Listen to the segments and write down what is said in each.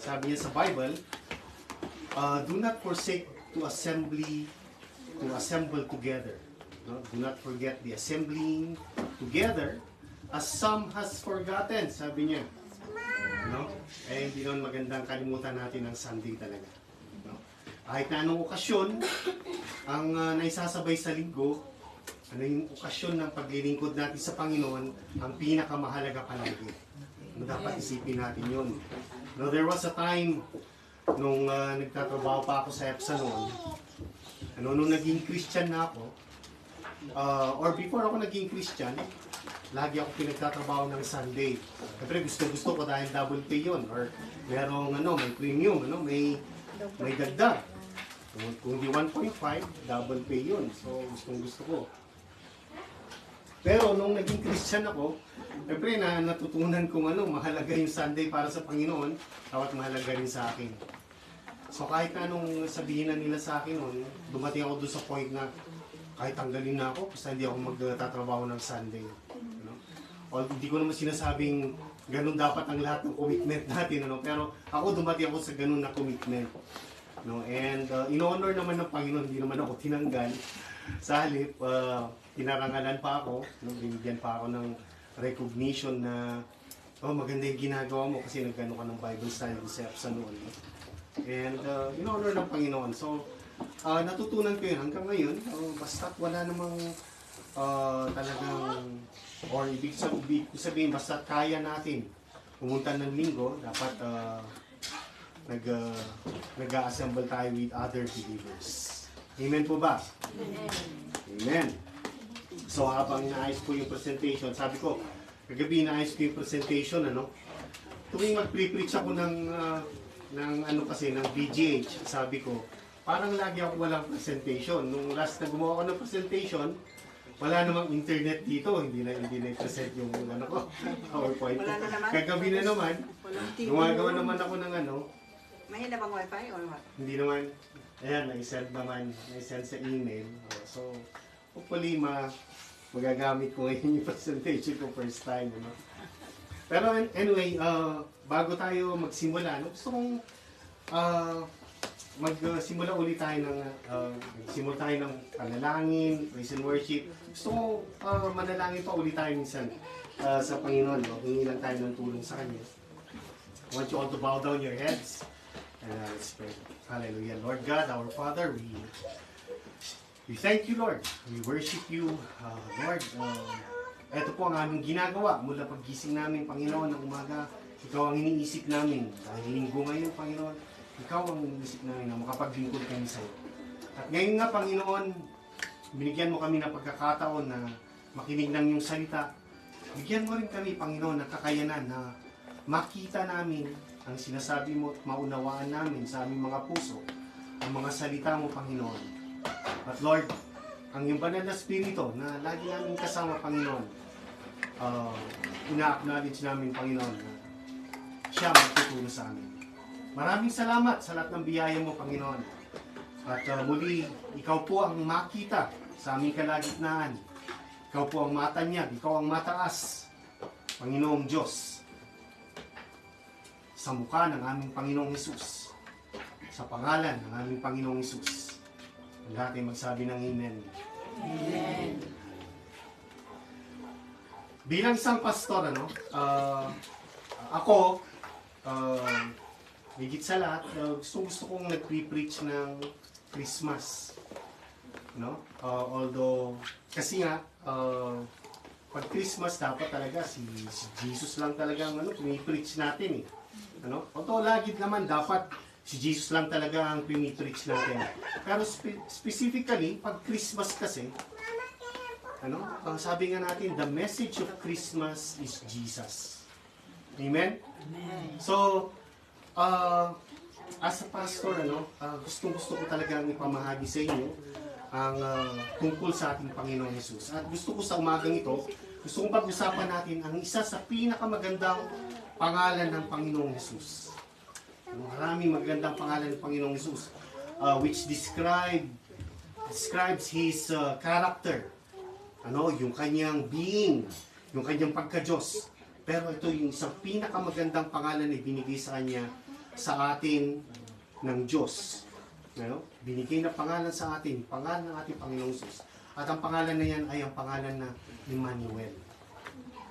Sabi niya sa Bible, do not forsake to assemble together. No? Do not forget the assembling together as some has forgotten, sabi niya. No? Eh, hindi naman magandang kalimutan natin ang Sunday talaga. No? Kahit na anong okasyon, ang naisasabay sa linggo, ano yung okasyon ng paglilingkod natin sa Panginoon, ang pinakamahalaga palagi. No, dapat isipin natin yun. No, there was a time nung nagtatrabaho pa ako sa EPSA noon, nung naging Christian na ako, or before ako naging Christian, lagi ako pinagtatrabaho ng Sunday. Siyempre gusto ko dahil double pay yun, or merong may premium, may dagdag. Kung di 1.5, double pay yun. So gusto ko. Pero nung naging Christian ako, siyempre natutunan kong mahalaga yung Sunday para sa Panginoon, dapat mahalaga rin sa akin. So kahit anong sabihin na nila sa akin noon, dumating ako doon sa point na kahit tanggalin na ako, basta hindi ako magtatrabaho ng Sunday. O hindi ko naman sinasabing ganun dapat ang lahat ng commitment natin, pero ako dumating ako sa ganun na commitment. And in-honor naman ng Panginoon, hindi naman ako tinanggal. Sa halip, tinarangalan pa ako, binigyan pa ako ng recognition na maganda yung ginagawa mo kasi nagano ka ng Bible study sa EPSA noon. And in-honor ng Panginoon. So, natutunan ko yun hanggang ngayon. Basta't wala namang talagang, or ibig sabihin, basta't kaya natin pumunta ng linggo, dapat nag-assemble tayo with other believers. Amen po ba? Amen. Amen. So habang inaayos ko yung presentation, sabi ko, kagabi inaayos ko yung presentation, tuwing mag-preach ako ng BGH, sabi ko, parang lagi ako walang presentation. Nung last na gumawa ko ng presentation, wala namang internet dito, hindi na i-present yung PowerPoint. Kagabi na naman, gumagawa naman ako ng Mahina bang wifi or what? Hindi naman. Ayan, na-send sa email. So, hopefully magagamit ko ngayon yung presentation ko first time. Pero anyway, bago tayo magsimula, gusto kong magsimula ulit tayo ng panalangin, praise and worship. Gusto ko manalangin pa ulit tayo minsan sa Panginoon. Hingi lang tayo ng tulong sa Kanya. I want you all to bow down your heads. Let's pray. Hallelujah. Lord God, our Father, we thank you, Lord. We worship you, Lord. Ito po ang aming ginagawa mula paggising namin, Panginoon, ng umaga. Ikaw ang iniisip namin. Dahil linggo ngayon, Panginoon, Ikaw ang iniisip namin na makapaglingkod kami sa iyo. At ngayon nga, Panginoon, binigyan mo kami ng pagkakataon na makinig ng iyong salita. Bigyan mo rin kami, Panginoon, ng kakayanan na makita namin ang sinasabi mo at maunawaan namin sa aming mga puso ang mga salita mo, Panginoon. At Lord, ang iyong banal na spirito na lagi namin kasama, Panginoon, ina-acknowledge namin, Panginoon, na siya magtuturo sa amin. Maraming salamat sa lahat ng biyaya mo, Panginoon. At muli, ikaw po ang makita sa aming kalagitnaan. Ikaw po ang matanyag, ikaw ang mataas, Panginoong Diyos, sa mukha ng aming Panginoong Hesus, sa pangalan ng aming Panginoong Hesus. Ang lahat ay magsabi ng Amen. Amen. Bilang isang pastor, ako, higit sa lahat, gusto kong nag-preach ng Christmas. Although, kasi nga, pag Christmas, dapat talaga si Jesus lang talaga ang pinipreach natin. Although, lagi naman dapat si Jesus lang talaga ang pinipreach natin. Pero specifically, pag Christmas kasi, sabi nga natin, the message of Christmas is Jesus. Amen? Amen. So, as a pastor, gusto ko talagang ipamahagi sa inyo ang tungkol sa ating Panginoong Hesus. At gusto ko sa umagang ito, gusto kong pag-usapan natin ang isa sa pinakamagandang pangalan ng Panginoong Hesus. Maraming magandang pangalan ng Panginoong Hesus, which describes His character. Yung kanyang being, yung kanyang pagka-Diyos. Pero ito yung isang pinakamagandang pangalan na binigay sa Kanya sa atin ng Diyos. Ano? Binigay na pangalan sa atin, pangalan ng ating Panginoong Jesus. At ang pangalan na yan ay ang pangalan na Emmanuel.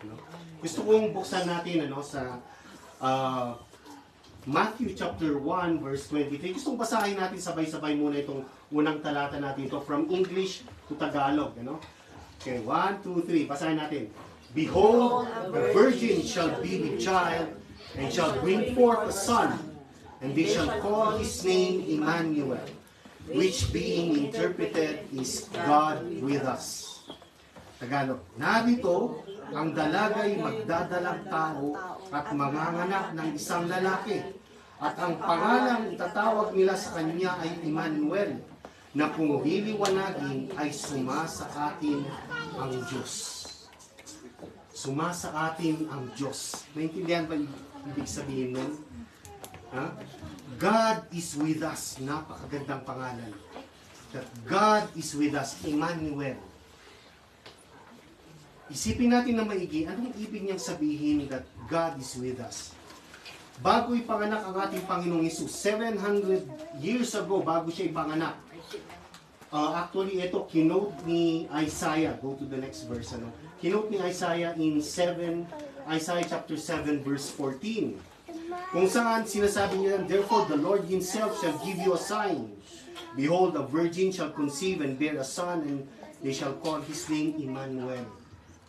Ano? Gusto kong buksan natin sa Matthew chapter 1 verse 23. Gusto kong basahin natin sabay-sabay muna itong unang talata natin ito from English to Tagalog. Okay, 1, 2, 3. Basahin natin. Behold, the virgin shall be with child, and shall bring forth a son, and they shall call his name Emmanuel, which being interpreted is God with us. Tagalog. Narito, ang dalagay magdadalang tao at manganganak ng isang lalaki. At ang pangalang itatawag nila sa kanya ay Emmanuel, na kung liliwanagin ay sumasa atin ang Diyos. Sumasa atin ang Diyos. Naintindihan ba ibig sabihin nun? Ha? God is with us. Napakagandang pangalan. That God is with us. Emmanuel. Isipin natin na maigi, anong ibig niyang sabihin that God is with us? Bago ipanganak ang ating Panginoong Hesus, 700 years ago, bago siya ipanganak, actually, ito, kinote ni Isaiah. Go to the next verse. Kinote ni Isaiah in Isaiah chapter 7, verse 14. Kung saan sinasabi niya, therefore the Lord Himself shall give you a sign. Behold, a virgin shall conceive and bear a son, and they shall call his name Emmanuel.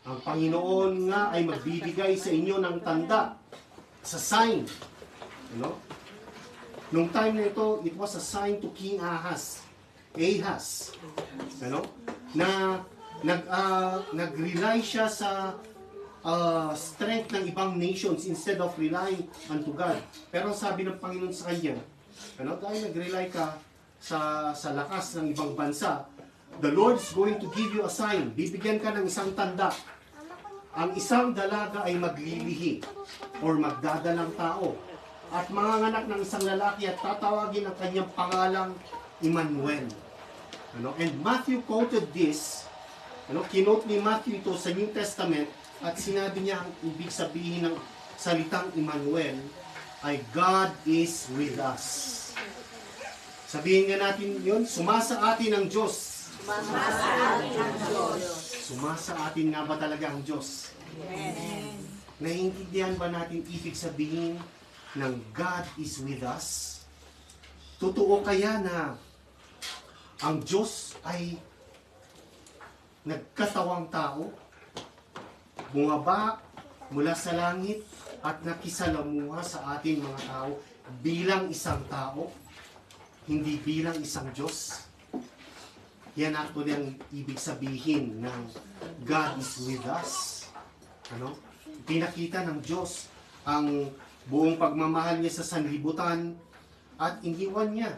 Ang Panginoon nga ay magbibigay sa inyo ng tanda, sa sign. Nung time na ito, it was a sign to King Ahaz, na nag-rely siya sa strength ng ibang nations instead of relying unto God. Pero sabi ng Panginoon sa kanya, dahil nag-rely ka sa lakas ng ibang bansa, the Lord is going to give you a sign. Bibigyan ka ng isang tanda. Ang isang dalaga ay maglilihi or magdadalang tao at manganganak ng isang lalaki at tatawagin ang kanyang pangalang Emmanuel. And Matthew quoted this, kinote ni Matthew ito sa New Testament at sinabi niya ang ibig sabihin ng salitang Emmanuel ay God is with us. Sabihin nga natin yun, sumasa atin ang Diyos. Sumasa atin ang Diyos. Sumasa atin nga ba talaga ang Diyos? Amen. Naiintindihan ba natin ibig sabihin ng God is with us? Totoo kaya na ang Diyos ay nagkatawang tao, bumaba mula sa langit at nakisalamuha sa ating mga tao bilang isang tao, hindi bilang isang Diyos? Yan actually ang ibig sabihin ng God is with us. Pinakita ng Diyos ang buong pagmamahal niya sa sanlibutan at iniwan niya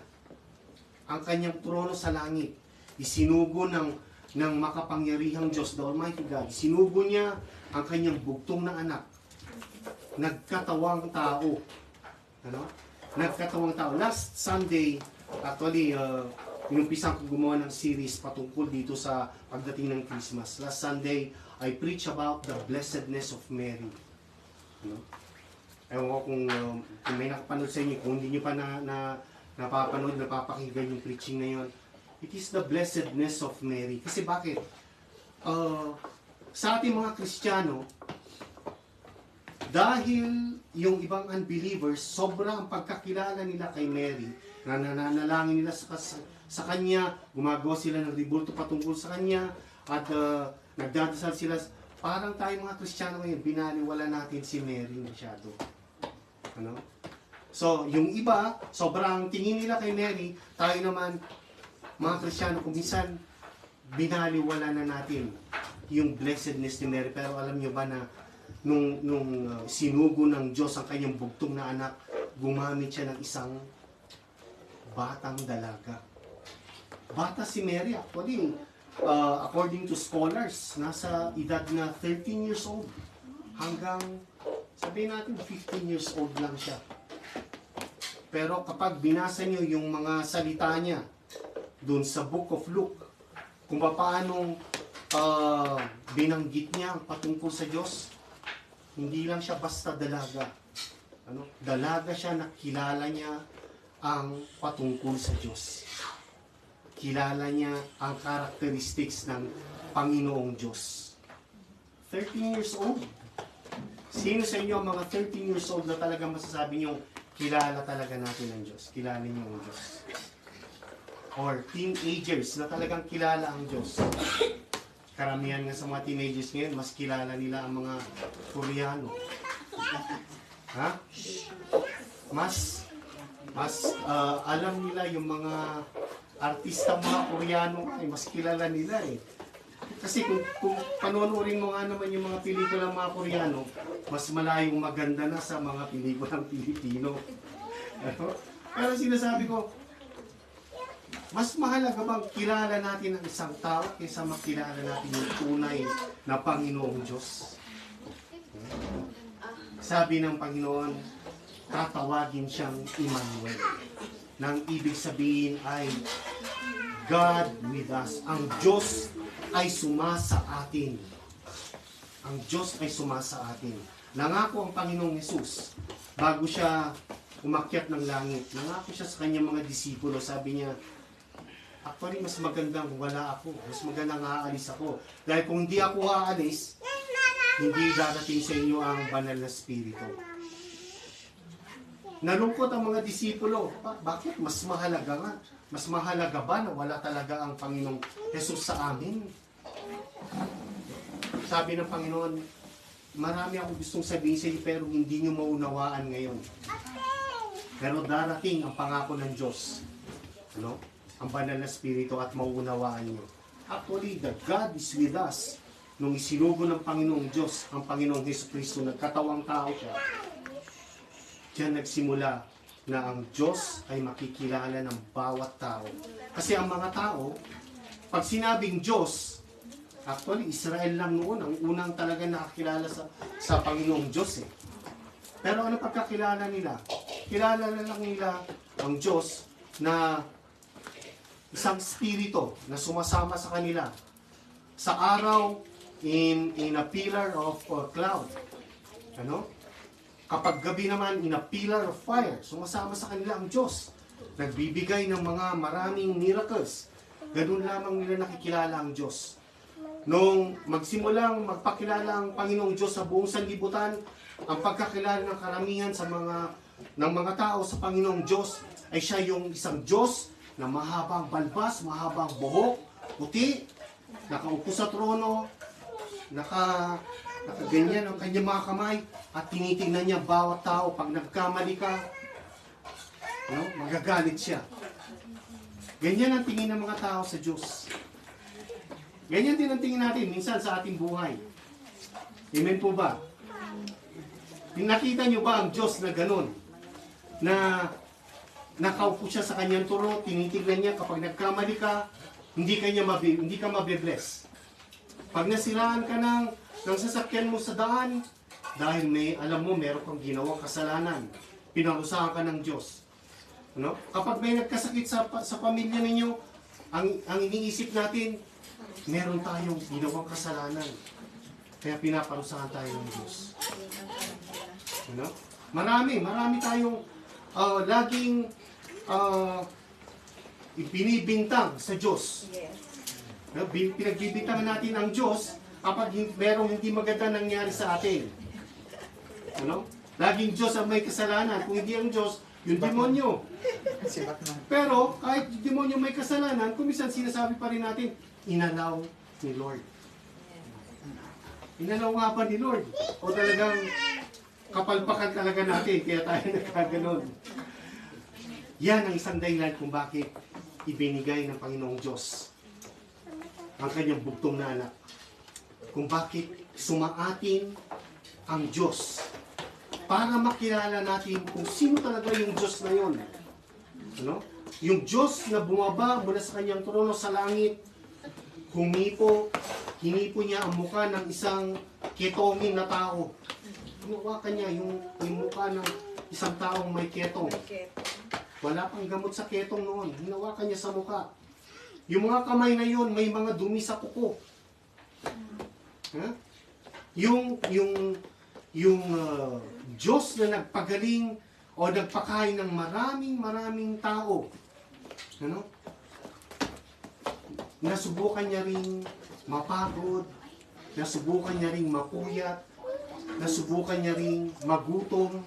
ang kanyang trono sa langit. Isinugo ng makapangyarihang Diyos, the Almighty God. Isinugo niya ang kanyang bugtong na anak. Nagkatawang tao. Nagkatawang tao. Last Sunday, actually, inumpisan ko gumawa ng series patungkol dito sa pagdating ng Christmas. Last Sunday, I preach about the blessedness of Mary. Ewan ko kung may nakapanood sa inyo, kung hindi nyo pa napapanood, napapakinggan yung preaching na yun. It is the blessedness of Mary. Kasi bakit? Sa ating mga Kristiyano, dahil yung ibang unbelievers, sobrang pagkakilala nila kay Mary, na nananalangin nila sa Kanya, gumagawa sila ng ribulto patungkol sa Kanya, at nagdadasal sila. Parang tayo mga Kristiyano ngayon, binaliwala natin si Mary masyado. So, yung iba, sobrang tingin nila kay Mary, tayo naman, mga Kristiyano, kung minsan, binaliwala na natin yung blessedness ni Mary. Pero alam niyo ba na nung sinugo ng Diyos ang kanyang bugtong na anak, gumamit siya ng isang batang dalaga. Bata si Mary, actually, according to scholars, nasa edad na 13 years old hanggang, sabihin natin, 15 years old lang siya. Pero kapag binasa niyo yung mga salita niya doon sa Book of Luke, kung paano binanggit niya ang patungkol sa Diyos, hindi lang siya basta dalaga. Dalaga siya na kilala niya ang patungkol sa Diyos. Kilala niya ang characteristics ng Panginoong Diyos. 13 years old. Sino sa inyo ang mga 13 years old na talaga masasabi niyo kilala talaga natin ang Diyos? Kilala niyo ang Diyos. Or teenagers na talagang kilala ang Diyos. Karamihan nga sa mga teenagers ngayon, mas kilala nila ang mga Koreano. Ha? Mas alam nila yung mga artista mga Koreano ay mas kilala nila eh. Kasi kung panonoorin mo nga naman yung mga pelikula ng mga Koreano, mas malayong maganda na sa mga pelikulang Pilipino. Pero sinasabi ko, mas mahalaga bang kilala natin ang isang tao kaysa makilala natin yung tunay na Panginoong Diyos? Sabi ng Panginoon, tatawagin siyang Emmanuel. Nang ibig sabihin ay God with us. Ang Diyos ay sumasa atin. Ang Diyos ay sumasa atin. Nangako ang Panginoong Hesus bago siya umakyat ng langit. Nangako siya sa kanyang mga disipulo. Sabi niya, actually, mas magandang wala ako. Mas magandang aalis ako. Dahil kung hindi ako aalis, hindi darating sa inyo ang banal na spirito. Nalungkot ang mga disipulo. Bakit? Mas mahalaga nga. Mas mahalaga ba na wala talaga ang Panginoong Jesus sa amin? Sabi ng Panginoon, marami akong gustong sabihin sa inyo pero hindi nyo maunawaan ngayon. Pero darating ang pangako ng Diyos. Ang banal na spirito at mauunawaan nyo. Actually, the God is with us. Nung isinugo ng Panginoong Diyos, ang Panginoong Jesucristo, nagkatawang tao siya, diyan nagsimula na ang Diyos ay makikilala ng bawat tao. Kasi ang mga tao, pag sinabing Diyos, actually, Israel lang noon, ang unang talaga nakakilala sa Panginoong Diyos eh. Pero ano pagkakilala nila? Kilala na lang nila ang Diyos na isang spirito na sumasama sa kanila. Sa araw, in a pillar of cloud. Kapag gabi naman, in a pillar of fire. Sumasama sa kanila ang Diyos. Nagbibigay ng mga maraming miracles. Ganun lamang nila nakikilala ang Diyos. Nung magsimulang magpakilala ang Panginoong Diyos sa buong sanlibutan, ang pagkakilala ng karamihan ng mga tao sa Panginoong Diyos ay siya yung isang Diyos na mahabang balbas, mahabang buhok, puti, nakaupo sa trono, nakaganyan ang kanyang mga kamay, at tinitingnan niya bawat tao. Pag nagkamali ka, magagalit siya. Ganyan ang tingin ng mga tao sa Diyos. Ganyan din ang tingin natin minsan sa ating buhay. Amen po ba? Nakita niyo ba ang Diyos na ganun? Na nakaupo siya sa kanyang trono, tinitignan niya kapag nagkamali ka, hindi ka mabibless. Pag nasiraan ka ng sasakyan mo sa daan, dahil alam mo, meron kang ginawang kasalanan, pinarusahan ka ng Diyos. Kapag may nagkasakit sa pamilya ninyo, ang iniisip natin, meron tayong ginawang kasalanan. Kaya pinaparusahan tayo ng Diyos. Marami tayong laging ibinibintang sa Diyos. Pinagbibintangan natin ang Diyos kapag merong hindi maganda nangyari sa atin. Laging Diyos ang may kasalanan. Kung hindi ang Diyos, yung demonyo. Pero kahit yung demonyo may kasalanan, kumisan sinasabi pa rin natin, inalaw ni Lord. Inalaw nga ba ni Lord? O talagang kapalpakan talaga natin, kaya tayo nagkaganon. Yan ang isang dahilan kung bakit ibinigay ng Panginoong Diyos ang kanyang bugtong na anak. Kung bakit sumaatin ang Diyos para makilala natin kung sino talaga yung Diyos na yun. Yung Diyos na bumaba mula sa kanyang trono sa langit, hinipo niya ang mukha ng isang ketongin na tao. Hinawakan niya yung mukha ng isang taong may ketong. Wala pang gamot sa ketong noon. Hinawakan niya sa mukha. Yung mga kamay na yun, may mga dumi sa kuko. Yung yung Diyos na nagpagaling o nagpakain ng maraming tao. Ano? Nasubukan niya ring mapagod, nasubukan niya ring mapuyat, nasubukan niya ring magutom.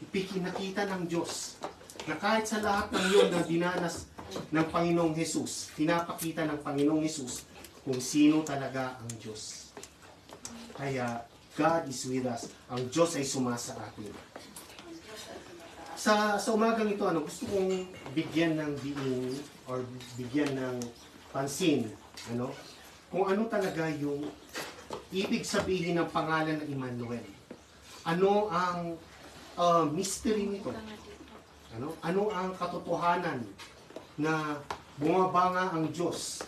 Ipikinakita ng Diyos na kahit sa lahat ng yun na dinanas ng Panginoong Hesus, pinapakita ng Panginoong Hesus kung sino talaga ang Diyos. Kaya, God is with us. Ang Diyos ay sumasa atin. Sa umagang ito, gusto kong bigyan ng diin or bigyan ng pansin, kung ano talaga yung ibig sabihin ng pangalan ng Emmanuel. Ano ang mystery nito? Ano ang katotohanan na bumabanga ang Diyos?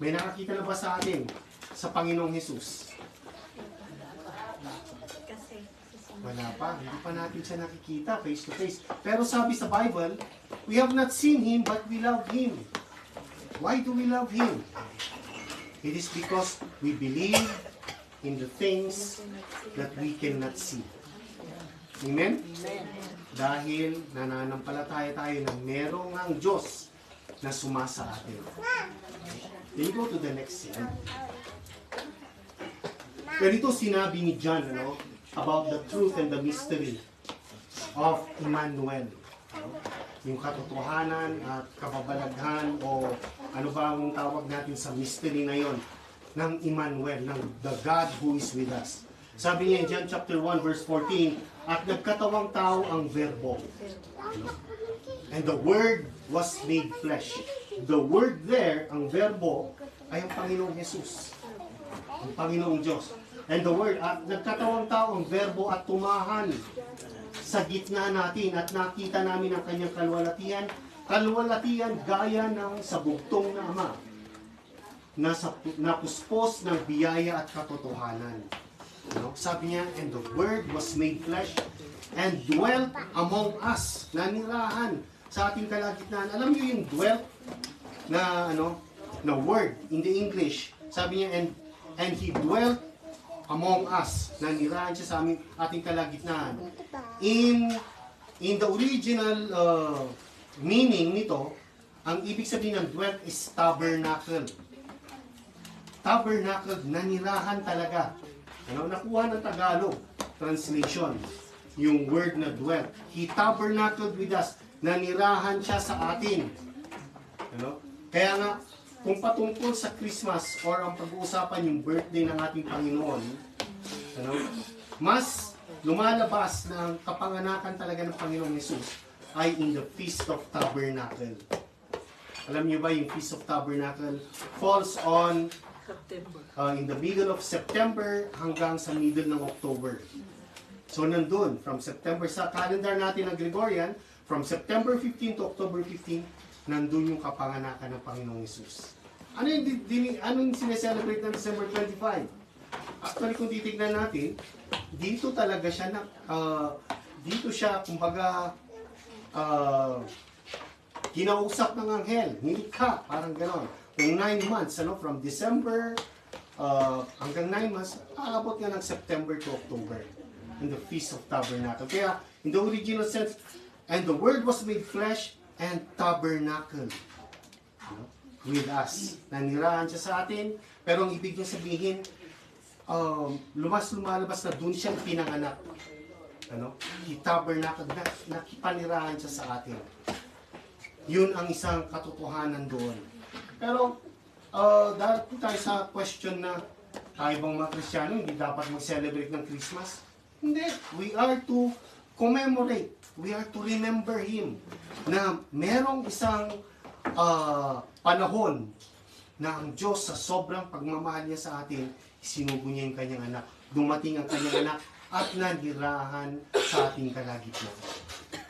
May nakakita na ba sa atin sa Panginoong Hesus? Wala pa. Hindi pa natin siya nakikita face to face. Pero sabi sa Bible, we have not seen Him but we love Him. Why do we love Him? It is because we believe in the things that we cannot see. Amen? Dahil nananampalataya tayo na merong ang Diyos na sumasa atin. Then go to the next slide. Ganito sinabi ni John about the truth and the mystery of Emmanuel. Yung katotohanan at kababalaghan o ano ba ang tawag natin sa mystery na yon ng Emmanuel, ng the God who is with us. Sabi niya in John chapter 1 verse 14, at nagkatawang tao ang verbo. And the Word was made flesh. The Word there, ang verbo, ay ang Panginoong Jesus. Ang Panginoong Diyos. And the Word, at nagkatawang tao ang verbo at tumahan sa gitna natin at nakita namin ang kanyang kalwalatian. Kalwalatian gaya ng sa bugtong na Ama. Napuspos ng biyaya at katotohanan. Sabi niya, and the Word was made flesh and dwelt among us. Nanirahan sa ating kalagitnaan. Alam niyo yung dwelt na na word in the English. Sabi niya, and He dwelt among us. Nanirahan siya sa ating kalagitnaan. In the original meaning nito, ang ibig sabihin ng dwelt is tabernacle. Tabernacle, nanirahan talaga. Nakuha ng Tagalog translation, yung word na dwelt. He tabernacled with us. Nanirahan siya sa atin. Kaya nga, kung patungkol sa Christmas or ang pag-uusapan yung birthday ng ating Panginoon, mas lumalabas na ang kapanganakan talaga ng Panginoong Jesus ay in the Feast of Tabernacle. Alam niyo ba yung Feast of Tabernacle falls on in the middle of September hanggang sa middle ng October. So nandun, from September, sa calendar natin ng Gregorian, from September 15 to October 15, nandun yung kapanganakan ng Panginoong Hesus. Ano yung sineselebrate ng December 25? Actually, kung titignan natin, dito talaga siya dito siya, kumbaga, kinausap ng anghel, nilikha, parang ganon. Kung 9 months, from December hanggang 9 months, aabot nga ng September to October in the Feast of Tabernacle. Kaya, in the original sense, and the Word was made flesh and tabernacle with us. Nanirahan siya sa atin, pero ang ibig niya sabihin, lumalabas na dun siya pinanganak. He tabernacle, nakipanirahan siya sa atin. Yun ang isang katotohanan doon. Pero, dahil tayo sa question na tayo bang mga Kristiyano, hindi dapat mag-celebrate ng Christmas? Hindi. We are to commemorate. We are to remember Him. Na merong isang panahon na ang Diyos sa sobrang pagmamahal niya sa atin, sinugo niya yung kanyang anak. Dumating ang kanyang anak at nanirahan sa ating kalagitnaan.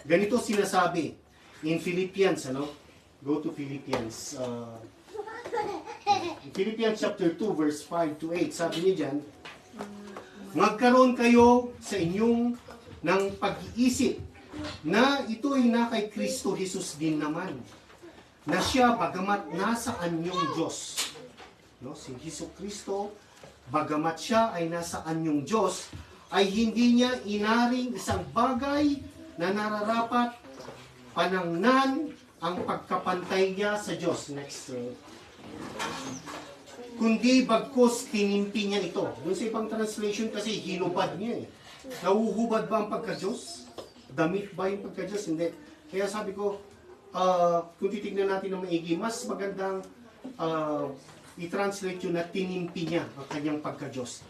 Ganito sinasabi in Philippians, Go to Philippians. Philippians chapter 2 verse 5 to 8. Sabi niya dyan, magkaroon kayo sa inyong ng pag-iisip na ito'y na kay Kristo Jesus din naman. Na siya, bagamat nasa anyong Diyos. Si Jesu Kristo, bagamat siya ay nasa anyong Diyos, ay hindi niya inaring isang bagay na nararapat panangnan ang pagkapantay niya sa Diyos. Next. Kundi bagkus tinimpi niya ito. Doon sa ibang translation kasi hinubad niya eh. Nahuhubad ba ang pagka-Diyos? Damit ba yung pagka-Diyos? Hindi. Kaya sabi ko, kung titignan natin ng maigi, mas magandang i-translate yun na tinimpi niya ang kanyang pagka-Diyos.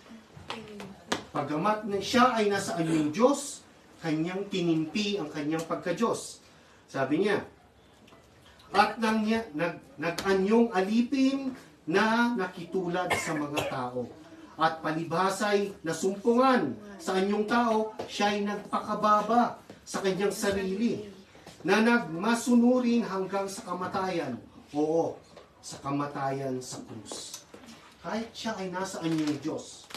Pagamat na siya ay nasa anyong Diyos, kanyang tinimpi ang kanyang pagka-Diyos. Sabi niya, at nag-anyong alipin na nakitulad sa mga tao. At palibhasay na sumpungan sa anyong tao, siya ay nagpakababa sa kanyang sarili, na nagmasunurin hanggang sa kamatayan. Oo, sa kamatayan sa krus. Kahit siya ay nasa anyong Diyos,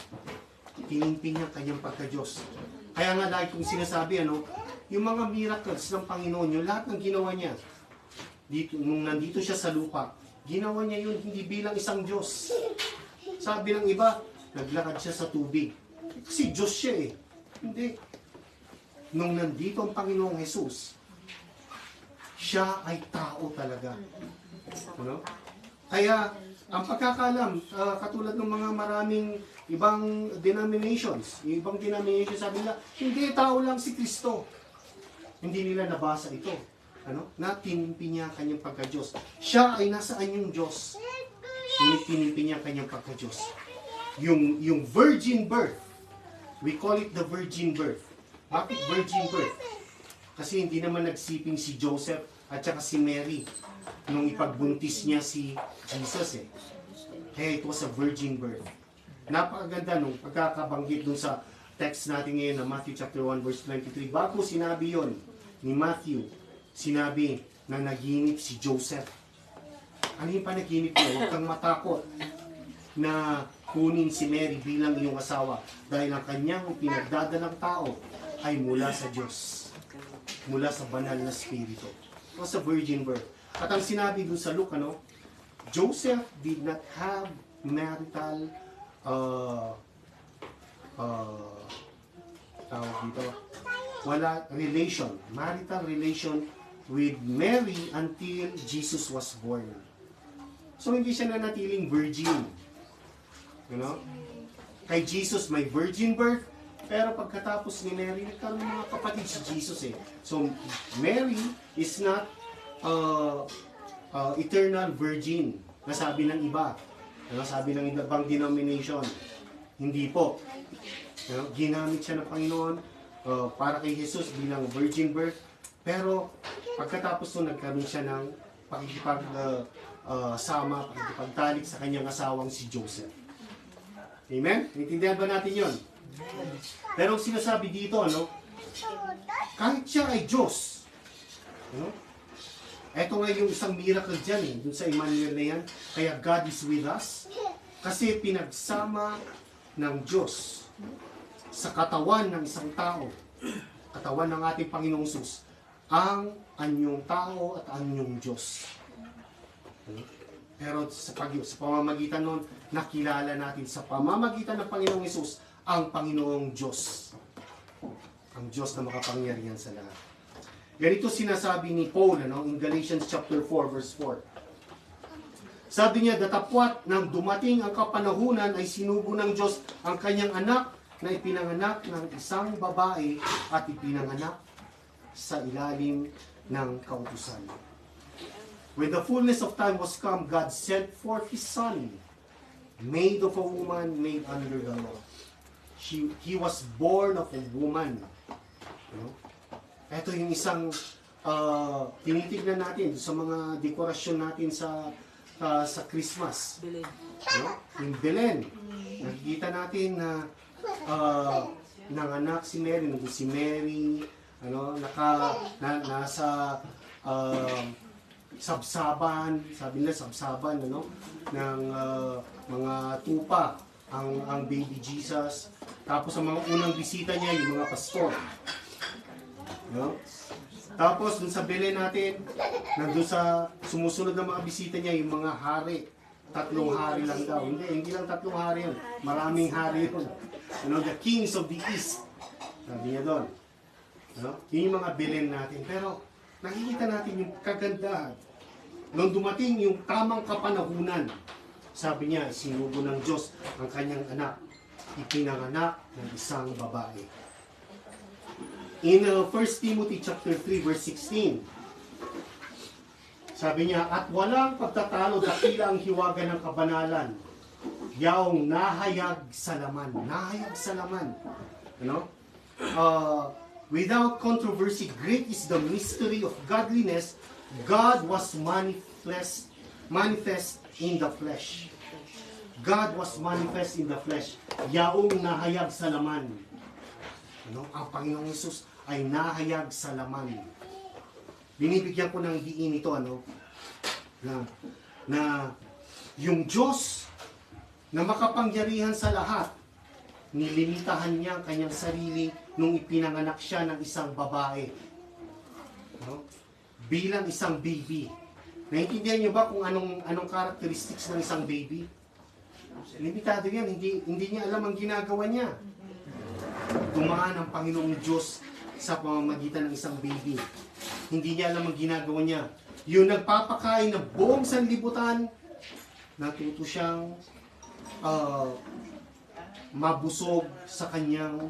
tinimpi niya kanyang pagka-Diyos. Kaya nga dahil kong sinasabi, yung mga miracles ng Panginoon, yung lahat ng ginawa niya, dito, nung nandito siya sa lupa, ginawa niya yun hindi bilang isang Diyos. Sabi ng iba, naglakad siya sa tubig. Kasi Diyos siya eh. Hindi. Nung nandito ang Panginoong Jesus, siya ay tao talaga. Kaya, ang pagkakalam, katulad ng mga maraming ibang denominations, ibang denominations sabi nila, hindi, tao lang si Kristo. Hindi nila nabasa ito. Na tinimpi niya ang kanyang pagka-Diyos. Siya ay nasa anyong Diyos. Tinimpi niya ang kanyang pagka-Diyos. Yung virgin birth, we call it the virgin birth. Bakit virgin birth? Kasi hindi naman nagsiping si Joseph at saka si Mary nung ipagbuntis niya si Jesus eh. Kaya it was a virgin birth. Napakaganda nung pagkakabanggit dun sa text natin ngayon na Matthew chapter 1 verse 23. Bago sinabi yon ni Matthew, sinabi na naginip si Joseph. Ano yung panaginip niya? Huwag kang matakot na kunin si Mary bilang iyong asawa dahil ang kanyang pinagdadalang tao ay mula sa Diyos. Mula sa banal na spirito. O sa virgin birth. At ang sinabi dun sa Luke, Joseph did not have marital tawag dito, wala relation, marital relation with Mary until Jesus was born. So hindi siya nanatiling virgin. Kay Jesus may virgin birth, pero pagkatapos ni Mary, nagkaroon ng mga kapatid si Jesus eh. So Mary is not eternal virgin, nasabi ng iba. Sabi ng ibang denomination. Hindi po. Ginamit siya ng Panginoon para kay Jesus bilang virgin birth. Pero pagkatapos nun, nagkaroon siya ng pakikipagtalik sa kanyang asawang si Joseph. Amen? Naintindihan ba natin yun? Pero sinasabi dito, kahit siya ay Diyos, eto nga yung isang miracle dyan dun sa Emmanuel na yan, kaya God is with us, kasi pinagsama ng Diyos sa katawan ng isang tao, katawan ng ating Panginoong Jesus, ang anyong tao at anyong Diyos. Pero sa pamamagitan nun, nakilala natin sa pamamagitan ng Panginoong Jesus, ang Panginoong Diyos. Ang Diyos na makapangyarihan sa lahat. Ganito sinasabi ni Paul in Galatians chapter 4 verse 4. Sabi niya, datapwat nang dumating ang kapanahunan ay sinugo ng Diyos ang kanyang anak na ipinanganak ng isang babae at ipinanganak sa ilalim ng kautusan. When the fullness of time was come, God sent forth His Son, made of a woman, made under the law. He was born of a woman. Ito yung isang tinitignan natin sa mga dekorasyon natin sa Christmas. Yung Belen. Nakikita natin na nanganak si Mary, nandun si Mary, nasa sabsaban, sabi nila sabsaban, ng mga tupa ang baby Jesus. Tapos ang mga unang bisita niya, yung mga pastor. Tapos dun sa Belen natin, nandun sa sumusunod na mga bisita niya, yung mga hari. 3 hari lang daw. Hindi lang 3 hari yun. Maraming hari yun. The kings of the east. Sabi niya doon. Yun yung mga Belen natin. Pero nakikita natin yung kagandahan. Nung dumating yung tamang kapanahunan, sabi niya, sinugo ng Diyos ang kanyang anak. Ipinanganak ng isang babae. In 1 Timothy chapter 3 verse 16, sabi niya, at walang pagtatalo dakila ang hiwaga ng kabanalan, yaong nahayag sa laman. Nahayag sa laman. Without controversy, great is the mystery of godliness. God was manifest in the flesh. God was manifest in the flesh. Yaong nahayag sa laman. Ang Panginoong Hesus ay nahayag sa laman. Binibigyan ko ng diin ito, na yung Diyos na makapangyarihan sa lahat, nilimitahan niya ang kanyang sarili nung ipinanganak siya ng isang babae. Bilang isang baby. Naintindihan niyo ba kung anong characteristics ng isang baby? Limitado yan. Hindi niya alam ang ginagawa niya. Dumaan ang Panginoong Diyos sa pamamagitan ng isang baby. Hindi niya alam ang ginagawa niya. Yung nagpapakain ng buong sanlibutan, natuto siyang mabusog sa kanyang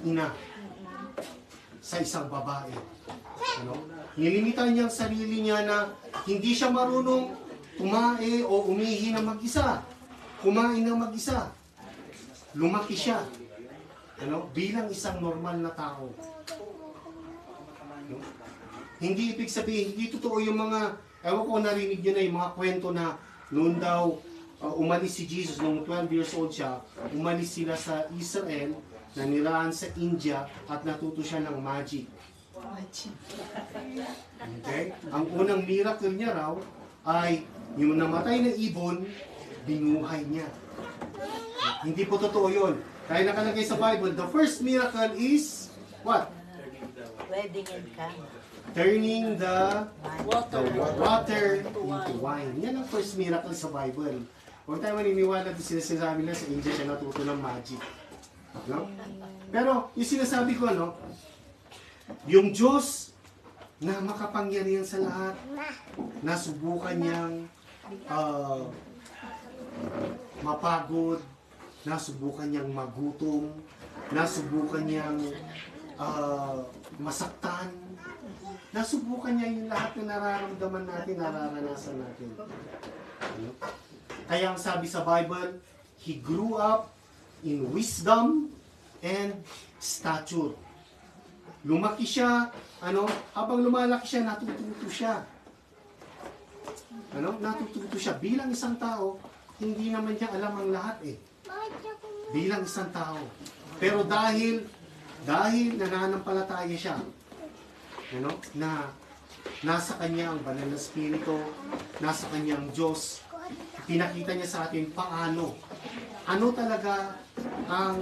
ina, sa isang babae. Nilimitan niya ang sarili niya na hindi siya marunong tumae o umihi na mag-isa. Kumain na mag-isa. Lumaki siya. Bilang isang normal na tao. Hindi ibig sabihin, hindi totoo yung mga, ewan ko narinig nyo na yung mga kwento na noon daw umalis si Jesus, nung 12 years old siya, umalis sila sa Israel, nanirahan sa India, at natuto siya ng magic. Okay? Ang unang miracle niya raw ay yung namatay na ibon, binuhay niya. Hindi po totoo yun. Kaya nakalagay sa Bible, the first miracle is what? Wedding and camp. Turning the water into into wine. Yan ang first miracle sa Bible. Huwag tayo maniniwala na sinasabi na sa India siya natuto ng magic. Pero yung sinasabi ko, yung Diyos na makapangyarihan sa lahat, nasubukan niyang mapagod, nasubukan niyang magutom, nasubukan niyang masaktan, nasubukan niya yung lahat na nararamdaman natin, nararanasan natin. Kaya ang sabi sa Bible, He grew up in wisdom and stature. Lumaki siya, habang lumalaki siya, natututo siya. Natututo siya. Bilang isang tao, hindi naman niya alam ang lahat Bilang isang tao. Pero dahil nananampalataya siya, na nasa kanya ang banal na spirito, nasa kanya ang Diyos, pinakita niya sa atin paano. Ano talaga ang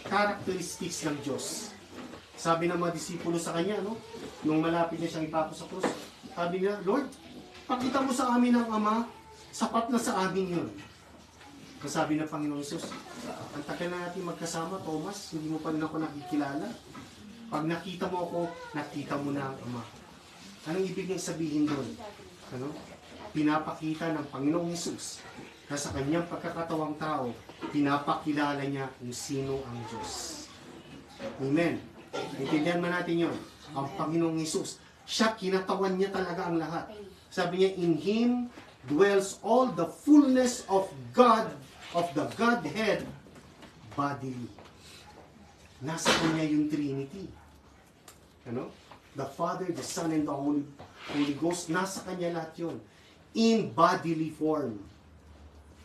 characteristics ng Diyos. Sabi ng mga disipulo sa kanya, nung malapit niya siyang ipako sa krus, sabi niya, Lord, pakita mo sa amin ang Ama, sapat na sa amin yun. Kasabi ng Panginoong Hesus, ang tagal na natin magkasama, Thomas, hindi mo pa rin ako nakikilala. Pag nakita mo ako, nakita mo na ang Ama. Anong ibig niyang sabihin doon? Pinapakita ng Panginoong Hesus na sa kanyang pagkakatawang tao, pinapakilala niya kung sino ang Diyos. Amen. Intindihan man natin yun. Ang Panginoong Hesus, siya, kinatawan niya talaga ang lahat. Sabi niya, in Him dwells all the fullness of God, of the Godhead, bodily. Nasa kanya yung Trinity. The Father, the Son, and the Holy Ghost, nasa kanya lahat yun. In bodily form.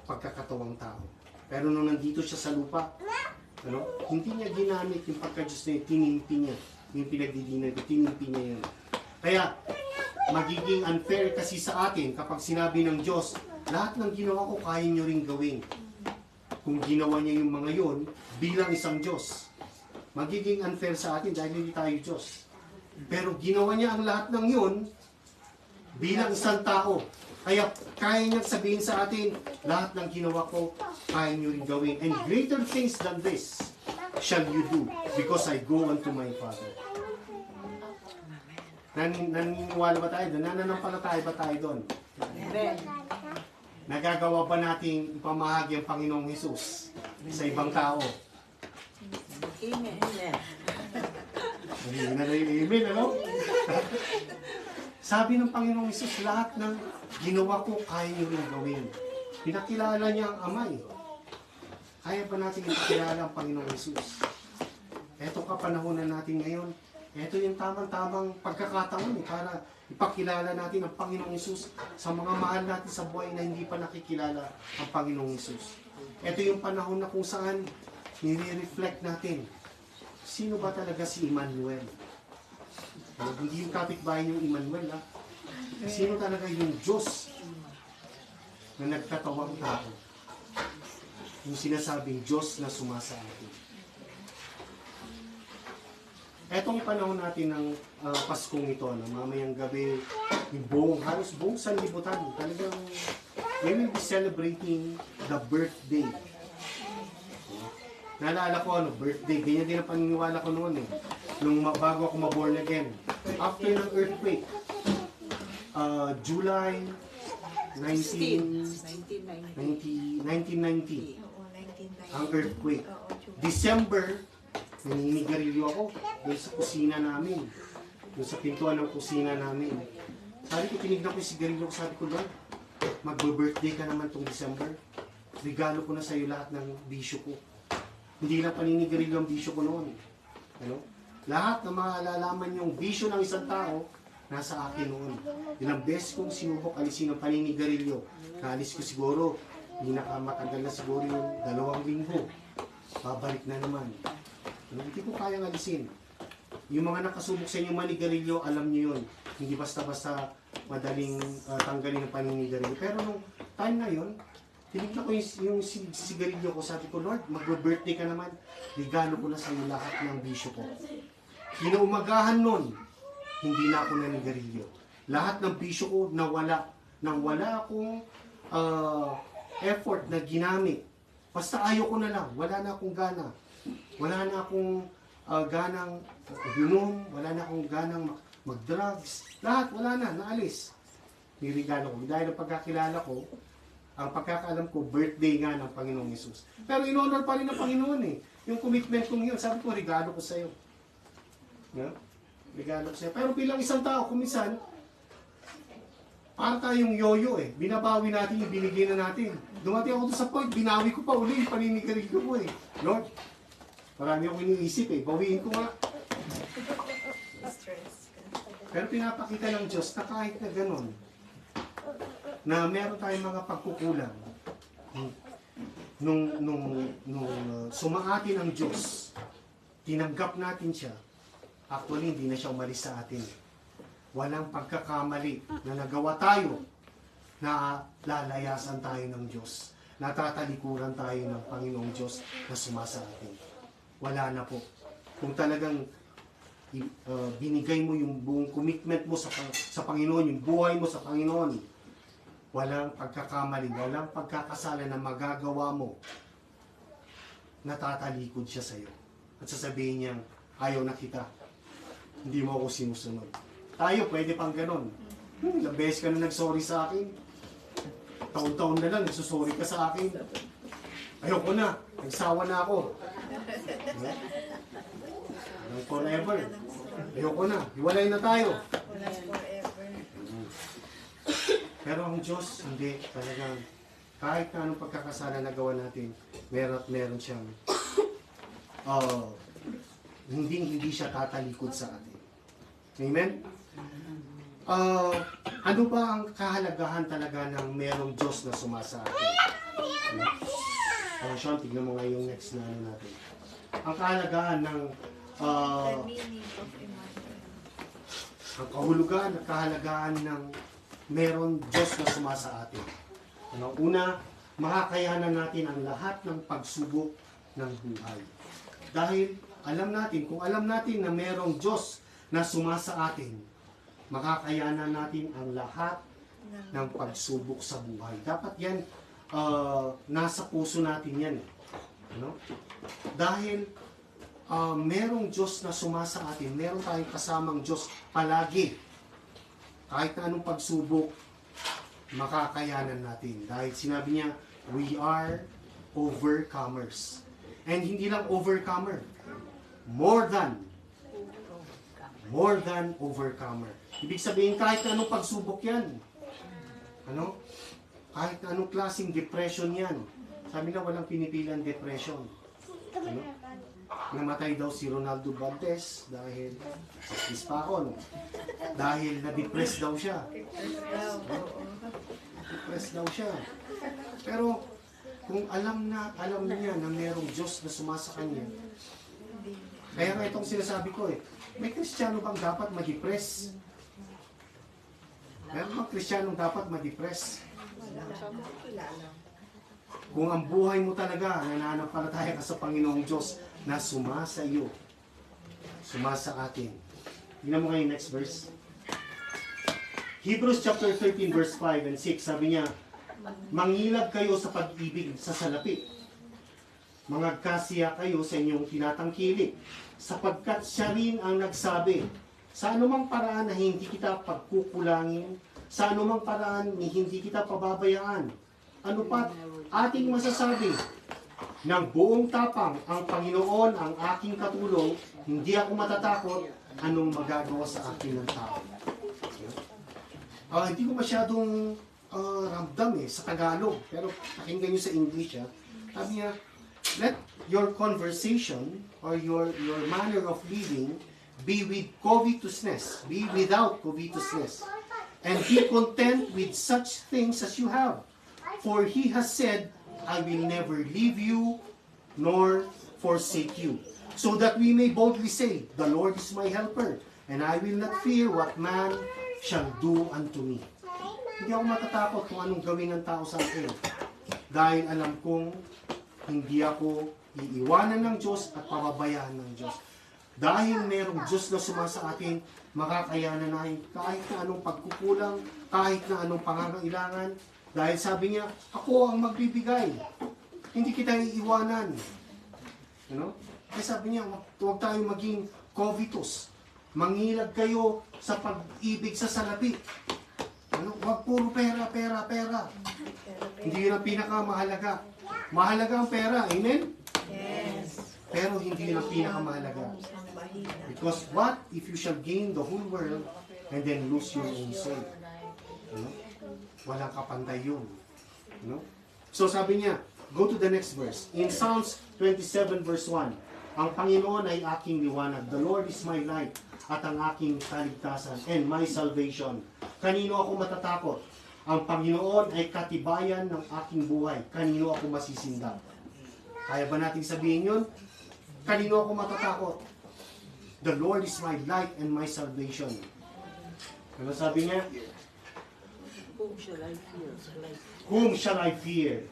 Pagkakatawang tao. Pero nung nandito siya sa lupa, hindi niya ginamit yung pagka-Diyos na yun, tinimpi niya. Yung pinagdidinan ko, tinimpi niya yun. Kaya, magiging unfair kasi sa atin kapag sinabi ng Diyos, lahat ng ginawa ko, kaya nyo rin gawin. Kung ginawa niya yung mga yon bilang isang Diyos, magiging unfair sa atin dahil hindi tayo Diyos. Pero ginawa niya ang lahat ng yun bilang isang tao. Kaya kaya niyang sabihin sa atin, lahat ng ginawa ko, kaya niyo rin gawin. And greater things than this shall you do, because I go unto my Father. Naniniwala ba tayo doon? Nananampalataya ba tayo doon? Amen. Nagagawa ba natin ipamahagi ang Panginoong Hesus sa ibang tao? Amen. Hindi na rin ano? Sabi ng Panginoong Hesus, lahat ng ginawa ko, kaya niyo rin gawin. Pinakilala niya ang Ama eh. Kaya ba natin ipakilala ang Panginoong Hesus? Eto kapanahonan natin ngayon. Ito yung tamang-tamang pagkakataon para ipakilala natin ang Panginoong Hesus sa mga mahal natin sa buhay na hindi pa nakikilala ang Panginoong Hesus. Ito yung panahon na kung saan nire-reflect natin, sino ba talaga si Emmanuel? Hindi yung kapitbahay yung Emmanuel, ha? Sino talaga yung Diyos na nagkatawang tao? Yung sinasabing Diyos na sumasa atin. Etong panahon natin ng Paskong ito, na mamayang gabi, yung halos buong sanlibutan, talagang we will be celebrating the birthday. Naalala ko, birthday, ganyan din ang paniniwala ko noon eh. Nung bago ako ma-born again. After ng earthquake, July 1990, ang earthquake. December, naninigarilyo ako doon sa kusina namin. Doon sa pintuan ng kusina namin. Sabi ko, tinignan ko yung sigarilyo ko. Sabi ko, Lord, magbe-birthday ka naman tong December. Regalo ko na sa iyo lahat ng bisyo ko. Hindi lang paninigarilyo ang bisyo ko noon. Ano? Lahat na maalalaman yung bisyo ng isang tao, nasa akin noon. Ilang beses kong sinubok alisin ang paninigarilyo. Naalis ko siguro, pinakamatagal na siguro yung 2 linggo. Babalik na naman. Hindi ko kayang alisin. Yung mga nakasubok sa inyo manigarilyo, alam nyo yun. Hindi basta-basta madaling tanggalin ang paninigarilyo. Pero nung time na yun, tinignan ko yung sigarilyo ko. Sabi ko, Lord, mag-birthday ka naman. Regalo ko na sa iyo lahat ng bisyo ko. Kinaumagahan nun, hindi na ako nanigarilyo. Lahat ng bisyo ko nawala. Nang wala akong effort na ginamit. Basta ayaw ko na lang. Wala na akong gana. Wala na akong ganang uminom, wala na akong ganang mag-drugs. Lahat, wala na, naalis. Nirigalo ko. Dahil ang pagkakilala ko, ang pagkakaalam ko, birthday nga ng Panginoong Hesus. Pero in-honor pa rin ng Panginoon eh. Yung commitment kong yun, sabi ko, regalo ko sa'yo. Yeah? Regalo ko sa'yo. Pero bilang isang tao, kumisan, para tayong yoyo eh. Binabawi natin yung binigay na natin. Dumating ako doon sa point, binawi ko pa uli yung paninigarilyo ko eh. Lord, marami akong iniisip eh. Bawiin ko nga. Pero pinapakita ng Diyos na kahit na gano'n, na meron tayong mga pagkukulang. Nung sumaatin ang Diyos, tinanggap natin siya, actually hindi na siya umalis sa atin. Walang pagkakamali na nagawa tayo na lalayasan tayo ng Diyos. Natatalikuran tayo ng Panginoong Diyos na sumasa atin. Wala na po. Kung talagang binigay mo yung buong commitment mo sa Panginoon, yung buhay mo sa Panginoon, walang pagkakamali, walang pagkakasala na magagawa mo, natatalikod siya sa iyo. At sasabihin niya, ayaw na kita. Hindi mo ako sinusunod. Tayo, pwede pang ganon. Ilang beses ka na nag-sorry sa akin. Taon-taon na lang, nagsusorry ka sa akin. Ayoko na, nagsawa na ako. Forever. Ayoko na, hiwalay na tayo. Pero ang Diyos, hindi. Talagang, kahit na anong pagkakasala na gawa natin, meron siyang, hindi siya tatalikod sa atin. Amen? Ano ba ang kahalagahan talaga ng merong Diyos na sumasa atin? Sean, tignan mo nga yung next na ano natin. Ang kahalagahan ng ang kahulugan at kahalagahan ng meron Diyos na sumasa atin. Una, makakayanan natin ang lahat ng pagsubok ng buhay. Dahil kung alam natin na merong Diyos na sumasa atin, makakayanan natin ang lahat ng pagsubok sa buhay. Dapat yan, nasa puso natin yan. Ano? Dahil merong Diyos na sumasa atin, meron tayong kasamang Diyos palagi. Kahit na anong pagsubok, makakayanan natin. Dahil sinabi niya, we are overcomers. And hindi lang overcomer, more than overcomer. Ibig sabihin, kahit na anong pagsubok yan. Ano? Kahit na anong klaseng depression yan. Sabi na walang pinipilang depression. Ano? Namatay daw si Ronaldo Bantes dahil sa pa ako, no? Dahil na-depress daw siya. Depressed daw siya. Pero kung alam niya na mayroong Diyos na sumasa kanya, kaya nga itong sinasabi ko may Kristiyano bang dapat ma-depress? Meron bang Kristiyano dapat ma-depress? Kung ang buhay mo talaga, nananampalataya ka sa Panginoong Diyos na sumasa iyo, sumasa atin. Tingnan mo ngayon next verse. Hebrews chapter 13 verse 5 and 6, sabi niya, mangilab kayo sa pag-ibig sa salapi. Mangagkasiya kayo sa inyong tinatangkilik, sapagkat siya rin ang nagsabi, sa anumang paraan na hindi kita pagkukulangin, sa anumang paraan ni hindi kita pababayaan. Ano pa ating masasabi? Ng buong tapang, ang Panginoon ang aking katulong, hindi ako matatakot anong magagawa sa akin ng tao. Hindi ko masyadong ramdam sa Tagalog, pero pakinggan nyo sa English. Sabi niya, let your conversation or your manner of living be without covetousness, and be content with such things as you have. For he has said, I will never leave you nor forsake you. So that we may boldly say, the Lord is my helper, and I will not fear what man shall do unto me. Hindi ako matatakot kung anong gawin ng tao sa akin. Dahil alam kong hindi ako iiwanan ng Diyos at pababayaan ng Diyos. Dahil merong Diyos na sumasa atin, makakayanan natin kahit na anong pagkukulang, kahit na anong pangangailangan. Dahil sabi niya, ako ang magbibigay. Hindi kita iiwanan. Kaya sabi niya, huwag tayong maging covetous. Mangilad kayo sa pag-ibig sa salapi. Huwag puro pera. Hindi yun ang pinakamahalaga. Mahalaga ang pera, amen? Yes. Pero hindi yun ang pinakamahalaga. Because what if you shall gain the whole world and then lose your own soul? Walang kapantay yun. So sabi niya, go to the next verse. In Psalms 27 verse 1, ang Panginoon ay aking liwanag. The Lord is my light at ang aking kaligtasan and my salvation. Kanino ako matatakot? Ang Panginoon ay katibayan ng aking buhay. Kanino ako masisindak? Kaya ba nating sabihin yun? Kanino ako matatakot? The Lord is my light and my salvation. Ano sabi niya? Whom shall I fear? Whom shall I fear?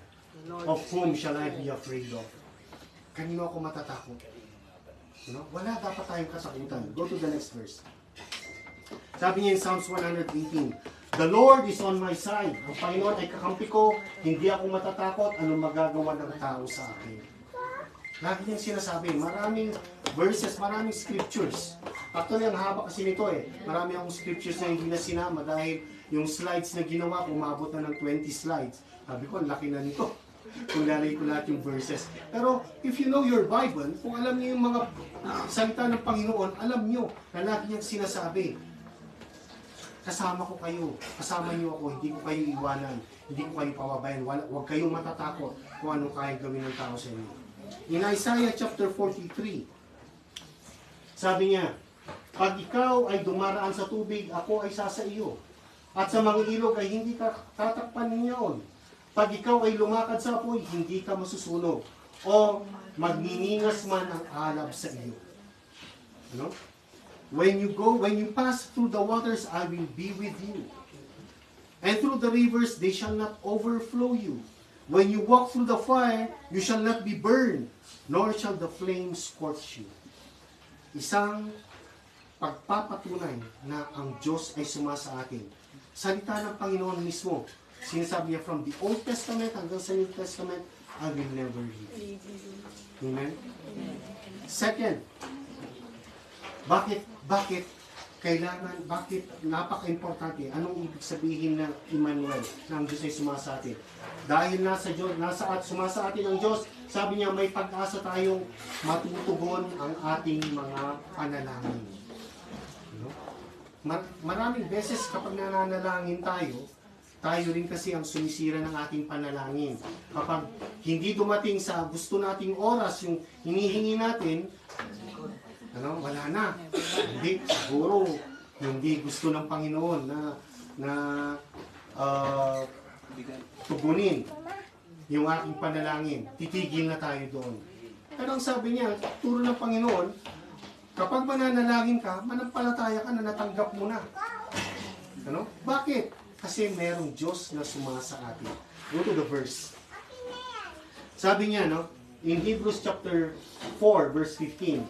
Of whom shall I be afraid of? Kanino ako matatakot? Wala dapat tayong katakutan. Go to the next verse. Sabi niya in Psalms 118, the Lord is on my side. Ang Panginoon ay kakampi ko, hindi ako matatakot anong magagawa ng tao sa akin. Lagi niyang sinasabi, maraming verses, maraming scriptures. Actually, ang haba kasi nito Marami akong scriptures na hindi na sinama dahil yung slides na ginawa, umabot na ng 20 slides. Sabi ko, laki na nito. Kung lalay ko lahat yung verses. Pero, if you know your Bible, kung alam niyo yung mga salita ng Panginoon, alam niyo na lagi niyang sinasabi, kasama ko kayo, kasama niyo ako, hindi ko kayo iwanan, hindi ko kayo pababayan, huwag kayong matatakot kung anong kaya gawin ng tao sa inyo. In Isaiah chapter 43, sabi niya, pag ikaw ay dumaraan sa tubig, ako ay sasa iyo. At sa mga ilog ay hindi ka tatakpan niyaon. Pag ikaw ay lumakad sa apoy, hindi ka masusunog. O magniningas man ang alab sa iyo. When you pass through the waters, I will be with you. And through the rivers, they shall not overflow you. When you walk through the fire, you shall not be burned, nor shall the flames scorch you. Isang pagpapatunay na ang Diyos ay sumasa atin. salita ng Panginoon mismo. Sinasabi niya from the Old Testament hanggang sa New Testament, I will never leave. Amen? Second, bakit napaka-importante, anong ibig sabihin ng Emmanuel, na ang Diyos ay sumasa atin? Dahil sumasa atin ang Diyos, sabi niya may pag-asa tayong matutugon ang ating mga panalangin. No? Maraming beses kapag nananalangin tayo rin kasi ang sumisira ng ating panalangin. Kapag hindi dumating sa gusto nating oras yung hinihingi natin, wala na. Hindi, siguro, hindi gusto ng Panginoon na tugunin yung aking panalangin. Titigil na tayo doon. Pero ang sabi niya, turo ng Panginoon, kapag mananalangin ka, manampalataya ka na natanggap mo na. Bakit? Kasi merong Diyos na sumasa atin. Go to the verse. Sabi niya, in Hebrews chapter 4, verse 15,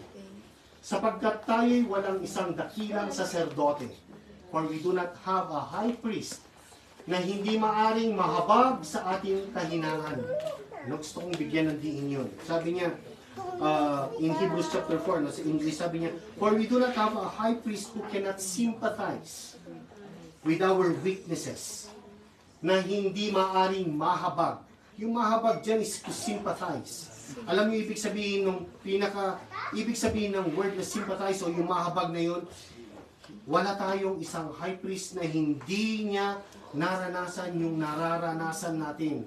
sapagkat tayo'y walang isang dakilang saserdote, for we do not have a high priest na hindi maaring mahabag sa ating kahinaan. Gusto kong bigyan ng diin yun. Sabi niya, in Hebrews chapter 4, sa English, sabi niya, for we do not have a high priest who cannot sympathize with our weaknesses, na hindi maaring mahabag. Yung mahabag dyan is to sympathize. Alam niyo ibig sabihin ibig sabihin ng word na sympathize o yung mahabag na yun, wala tayong isang high priest na hindi niya naranasan yung nararanasan natin.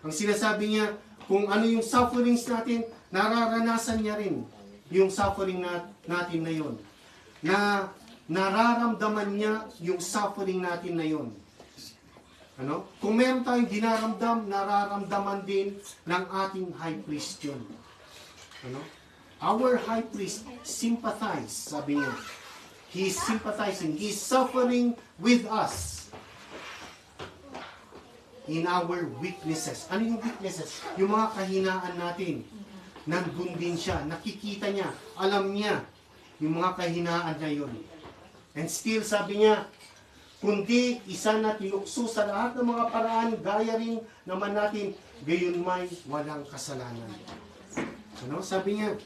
Ang sinasabi niya, kung ano yung sufferings natin, nararanasan niya rin yung suffering natin na yun. Na nararamdaman niya yung suffering natin na yun. Kung meron tayong dinaramdam, nararamdaman din ng ating high priest yun. Our high priest sympathize, sabi niya. He is sympathizing. He is suffering with us in our weaknesses. Ano yung weaknesses? Yung mga kahinaan natin. Nandun din siya. Nakikita niya. Alam niya yung mga kahinaan na yun. And still, sabi niya, kundi isa na tinukso sa lahat ng mga paraan, gaya rin naman natin, gayon may walang kasalanan. Sabi niya,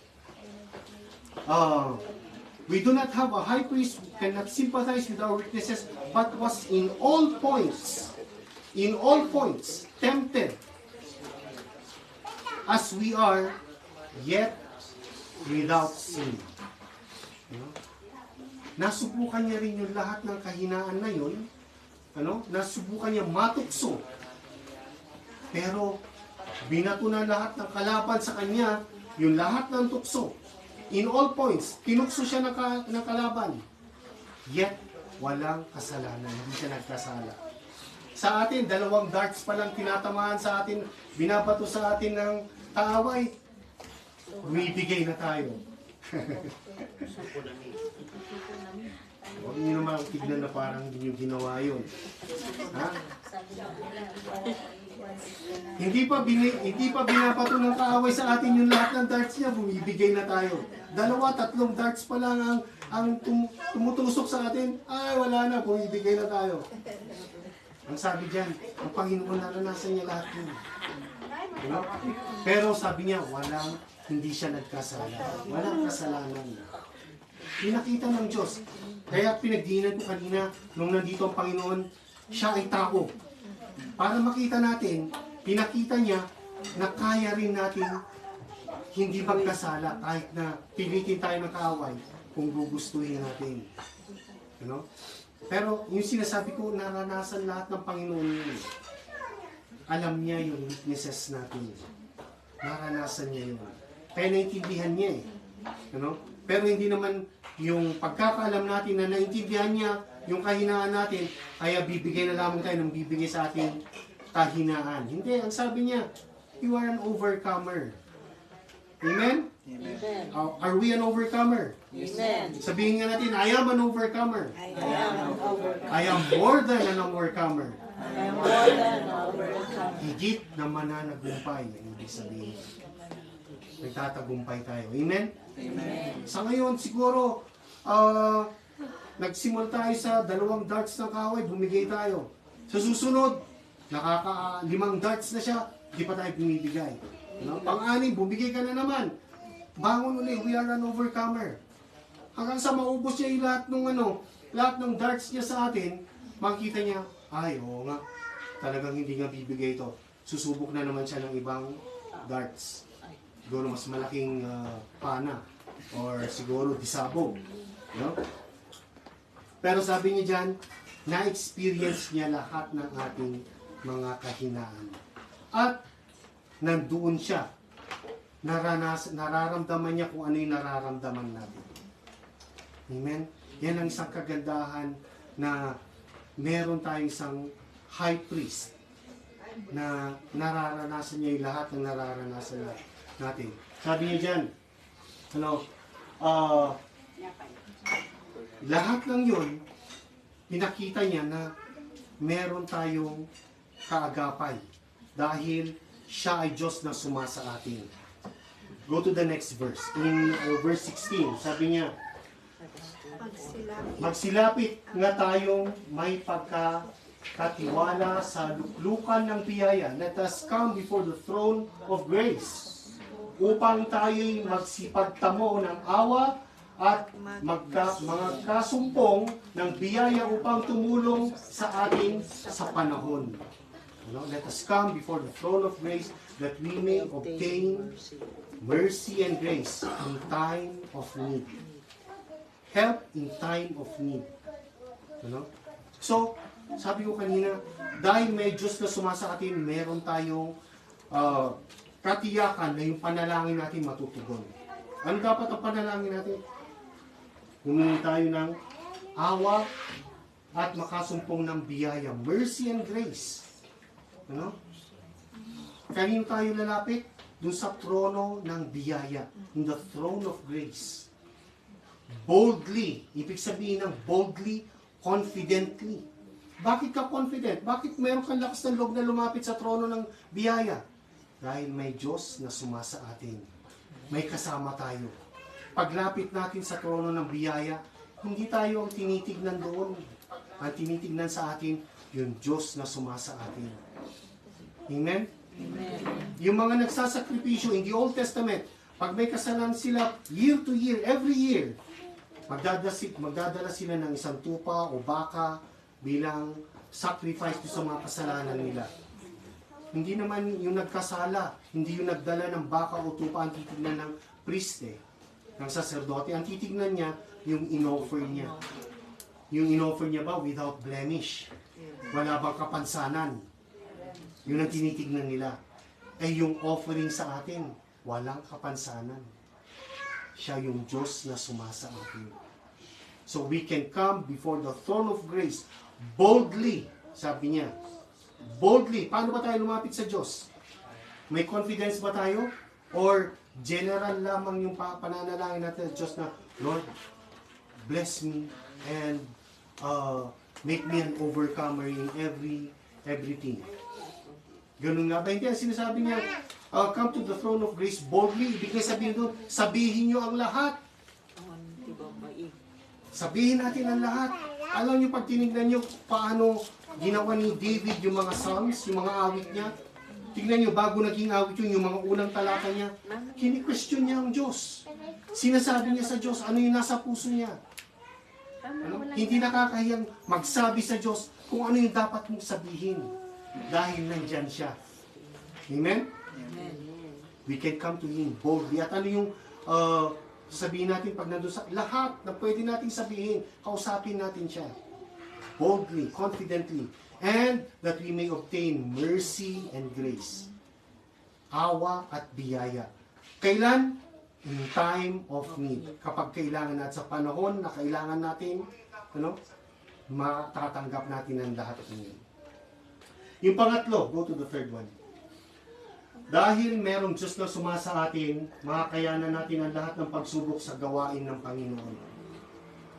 we do not have a high priest who cannot sympathize with our weaknesses, but was in all points, tempted as we are, yet without sin. Nasubukan niya rin yung lahat ng kahinaan na yun. Nasubukan niya matukso. Pero, binato na lahat ng kalaban sa kanya, yung lahat ng tukso. In all points, tinukso siya ng kalaban. Yet, walang kasalanan. Hindi siya nagkasala. Sa atin, 2 darts pa lang tinatamaan sa atin, binabato sa atin ng kaaway. Bumibigay na tayo. Huwag niyo naman tignan na parang hindi niyo ginawa yun. Ha? Hindi pa binabato ng kaaway sa atin yung lahat ng darts niya, bumibigay na tayo. 2, 3 darts pa lang ang tumutusok sa atin, ay wala na, bumibigay na tayo. Ang sabi diyan, ang Panginoon naranasan niya lahat yun. Pero sabi niya, hindi siya nagkasala. Walang kasalanan. Pinakita ng Diyos. Kaya pinagdiinan ko kanina, nung nandito ang Panginoon, siya ay tao. Para makita natin, pinakita niya na kaya rin natin hindi magkasala kahit na pilitin tayo ng kaaway kung gugustuhin natin. Pero yung sinasabi ko, naranasan lahat ng Panginoon yun. Alam niya yung weaknesses natin. Naranasan niya yun. Kaya naintindihan niya eh. Pero hindi naman yung pagkakaalam natin na naintindihan niya yung kahinaan natin, kaya bibigay na lamang tayo ng bibigay sa ating kahinaan. Hindi, ang sabi niya, you are an overcomer. Amen? Amen. Are we an overcomer? Amen. Sabihin nga natin, I am an overcomer. I am an overcomer. I am more than an overcomer. I am more than an overcomer. Higit na mananagumpay, ang ibig sabihin. Nagtatagumpay tayo. Amen? Amen. Sa ngayon, siguro, nagsimula tayo sa 2 darts ng kahoy, bumigay tayo. Sa susunod, 5 darts na siya, di pa tayo bumibigay. No? Pang-anim, bumigay ka na naman. Bangon ulit, we are an overcomer. Hanggang sa maubos niya yung lahat ng darts niya sa atin, makikita niya, ay, oo nga, talagang hindi nga bibigay ito. Susubok na naman siya ng ibang darts. Siguro mas malaking pana or siguro disabog. No? Pero sabi niya dyan, na-experience niya lahat ng ating mga kahinaan. At nandoon siya. Nararamdaman niya kung ano yung nararamdaman natin. Amen? Yan ang isang kagandahan na meron tayong isang high priest na nararanasan niya yung lahat ng nararanasan natin. Sabi niya dyan, lahat ng yun, pinakita niya na meron tayong kaagapay dahil siya ay Diyos na sumasa atin. Go to the next verse. In verse 16, sabi niya, magsilapit nga tayong may pagkakatiwala sa luklukan ng biyaya. Let us come before the throne of grace upang tayo'y magsipagtamo ng awa at magkasumpong ng biyaya upang tumulong sa atin sa panahon. Let us come before the throne of grace that we may obtain mercy and grace in time of need. Help in time of need. So, sabi ko kanina, dahil may Diyos na sumasa atin, meron tayong katiyakan na yung panalangin natin matutugon. Ano dapat ang panalangin natin? Humingi tayo ng awa at makasumpong ng biyaya, mercy and grace. Kanino tayo lalapit? Dun sa trono ng biyaya, in the throne of grace. Boldly, ibig sabihin ng boldly, confidently. Bakit ka confident? Bakit meron kang lakas ng loob na lumapit sa trono ng biyaya? Dahil may Diyos na sumasa atin. May kasama tayo. Paglapit natin sa trono ng biyaya, hindi tayo ang tinitignan doon. Ang tinitignan sa atin, yung Diyos na sumasa atin. Amen? Amen. Yung mga nagsasakripisyo in the Old Testament, pag may kasalanan sila year to year, every year, magdadala sila ng isang tupa o baka bilang sacrifice sa mga kasalanan nila. Hindi naman yung nagkasala, hindi yung nagdala ng baka o tupa ang titignan ng priest ng saserdote. Ang titignan niya, yung in-offer niya. Yung in-offer niya ba without blemish? Wala bang kapansanan? Yun ang tinitignan nila. Yung offering sa atin, walang kapansanan. Siya yung Diyos na sumasa atin. So we can come before the throne of grace boldly, sabi niya. Boldly. Paano ba tayo lumapit sa Diyos? May confidence ba tayo? Or general lamang yung pananalangin natin sa Diyos na, Lord, bless me and make me an overcomer in everything. Ganun nga ba? Hindi, ang sinasabi niya, come to the throne of grace boldly. Ibig sabihin doon, sabihin niyo ang lahat. Sabihin natin ang lahat. Alam niyo, pag tinignan niyo paano ginawa ni David yung mga psalms, yung mga awit niya, tignan niyo, bago naging awit yun, yung mga unang talata niya, kini-question niya ang Diyos. Sinasabi niya sa Diyos, ano yung nasa puso niya. Hindi nakakahiyang magsabi sa Diyos kung ano yung dapat mong sabihin. Dahil nandyan siya. Amen? Amen. We can come to Him boldly. At ano yung sabihin natin pag nandun sa lahat na pwede natin sabihin, kausapin natin siya. Boldly, confidently, and that we may obtain mercy and grace. Awa at biyaya. Kailan? In time of need. Kapag kailangan natin, sa panahon na kailangan natin, matatanggap natin ang lahat ng yun. Yung pangatlo, go to the third one. Dahil merong Diyos na sumasa atin, makakayanan natin ang lahat ng pagsubok sa gawain ng Panginoon.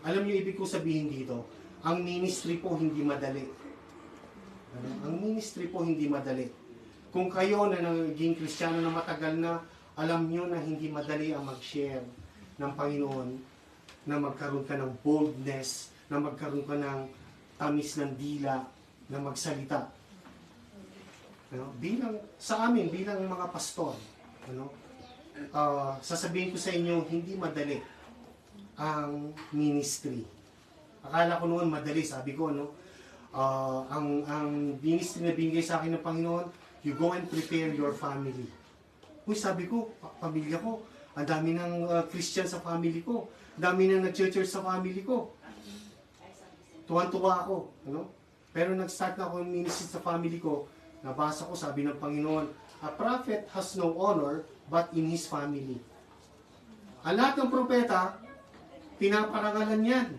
Alam niyo, ibig ko sabihin dito, ang ministry po hindi madali. Ang ministry po hindi madali. Kung kayo na naging Kristiyano na matagal na, alam niyo na hindi madali ang mag-share ng Panginoon, na magkaroon ka ng boldness, na magkaroon ka ng tamis ng dila na magsalita. Bilang sa amin, bilang mga pastor, sasabihin ko sa inyo, hindi madali ang ministry. Akala ko noon madali, sabi ko, ang ministry na binigay sa akin ng Panginoon, you go and prepare your family. Uy, sabi ko, pamilya ko, ang dami ng Christian sa family ko, ang dami ng nag-church sa family ko. Tuwan-tuwa ako. Pero nag-start na ako yung ministry sa family ko, nabasa ko, sabi ng Panginoon, a prophet has no honor but in his family. Ang lahat ng propeta, pinaparangalan yan.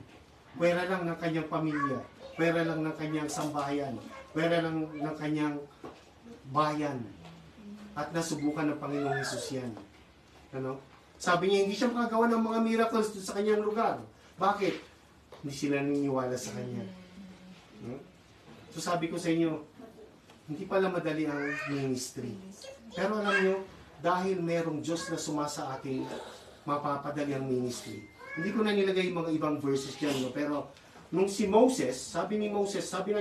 Pwera lang ng kanyang pamilya, pwera lang ng kanyang sambahayan, pwera lang ng kanyang bayan. At nasubukan ng Panginoong Hesus yan. Sabi niya, hindi siya makagawa ng mga miracles sa kanyang lugar. Bakit? Hindi sila naniniwala sa kanya. So sabi ko sa inyo, hindi pala madali ang ministry. Pero alam nyo, dahil merong Diyos na sumasa atin, mapapadali ang ministry. Hindi ko na nilagay yung mga ibang verses dyan, pero nung si Moses, sabi ng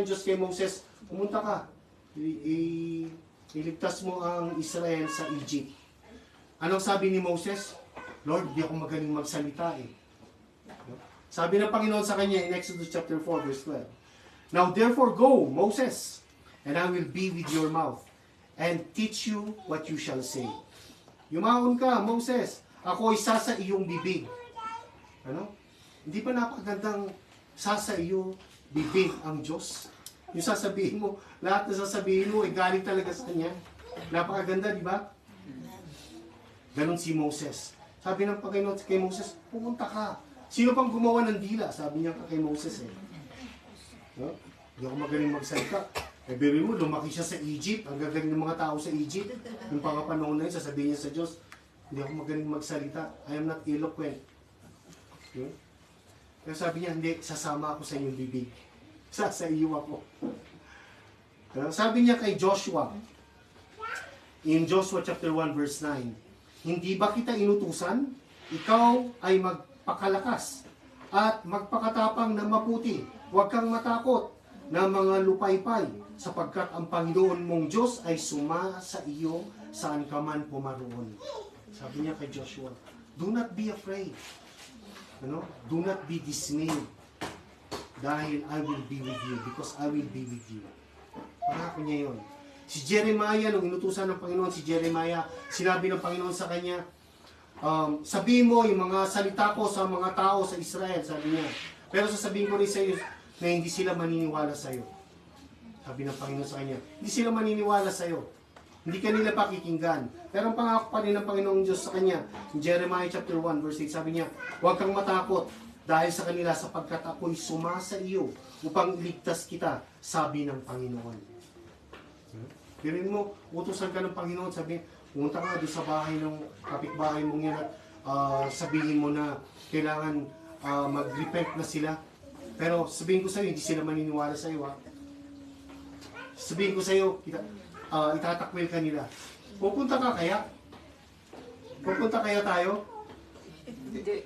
Diyos kay Moses, pumunta ka, iligtas mo ang Israel sa Egypt. Anong sabi ni Moses? Lord, di ako magaling magsalita eh. Sabi ng Panginoon sa kanya in Exodus chapter 4 verse 12, now therefore go, Moses, and I will be with your mouth, and teach you what you shall say. Yumaon ka, Moses, ako isa sa iyong bibig. Hindi pa napakagandang sasa iyo bibig ang Diyos? Yung sasabihin mo, lahat na sasabihin mo, galing talaga sa Kanya. Napakaganda, di ba? Ganon si Moses. Sabi ng Panginoon kay Moses, pumunta ka. Sino pang gumawa ng dila? Sabi niya kay Moses eh. Hindi ako magaling magsalita. Biruin mo, lumaki siya sa Egypt. Ang gagaling ng mga tao sa Egypt. Yung pangapanahon na yun, sasabihin niya sa Diyos, hindi ako magaling magsalita. I am not eloquent. Kaya sabi niya, hindi, sasama ako sa inyong bibig. Sa iyo ako. Sabi niya kay Joshua, in Joshua chapter 1 verse 9, hindi ba kita inutusan? Ikaw ay magpakalakas at magpakatapang na maputi. Huwag kang matakot na mga lupaypay, sapagkat ang Panginoon mong Diyos ay suma sa iyo saan ka man pumaroon. Sabi niya kay Joshua, do not be afraid. Do not be dismayed. Dahil I will be with you, because I will be with you. Pangako niya yun. Si Jeremiah, nung inutusan ng Panginoon si Jeremiah, sinabi ng Panginoon sa kanya, sabihin mo yung mga salita ko sa mga tao sa Israel, sabi niya. Pero sasabihin ko rin sa iyo na hindi sila maniniwala sa iyo. Sabi ng Panginoon sa kanya, hindi sila maniniwala sa iyo. Hindi ka nila pakikinggan. Pero ang pangako pa rin ng Panginoong Diyos sa kanya, in Jeremiah chapter 1 verse 8, sabi niya, huwag kang matakot dahil sa kanila sapagkat ako'y sumasa iyo upang iligtas kita, sabi ng Panginoon. Pirin mo, utusan ka ng Panginoon, sabi, pumunta ka doon sa bahay ng kapitbahay mong yan at sabihin mo na kailangan mag-repent na sila. Pero sabihin ko sa iyo, hindi sila maniniwala sa iyo. Sabihin ko sa iyo, itatakwil ka nila. Pupunta ka kaya? Pupunta kaya tayo? Hindi.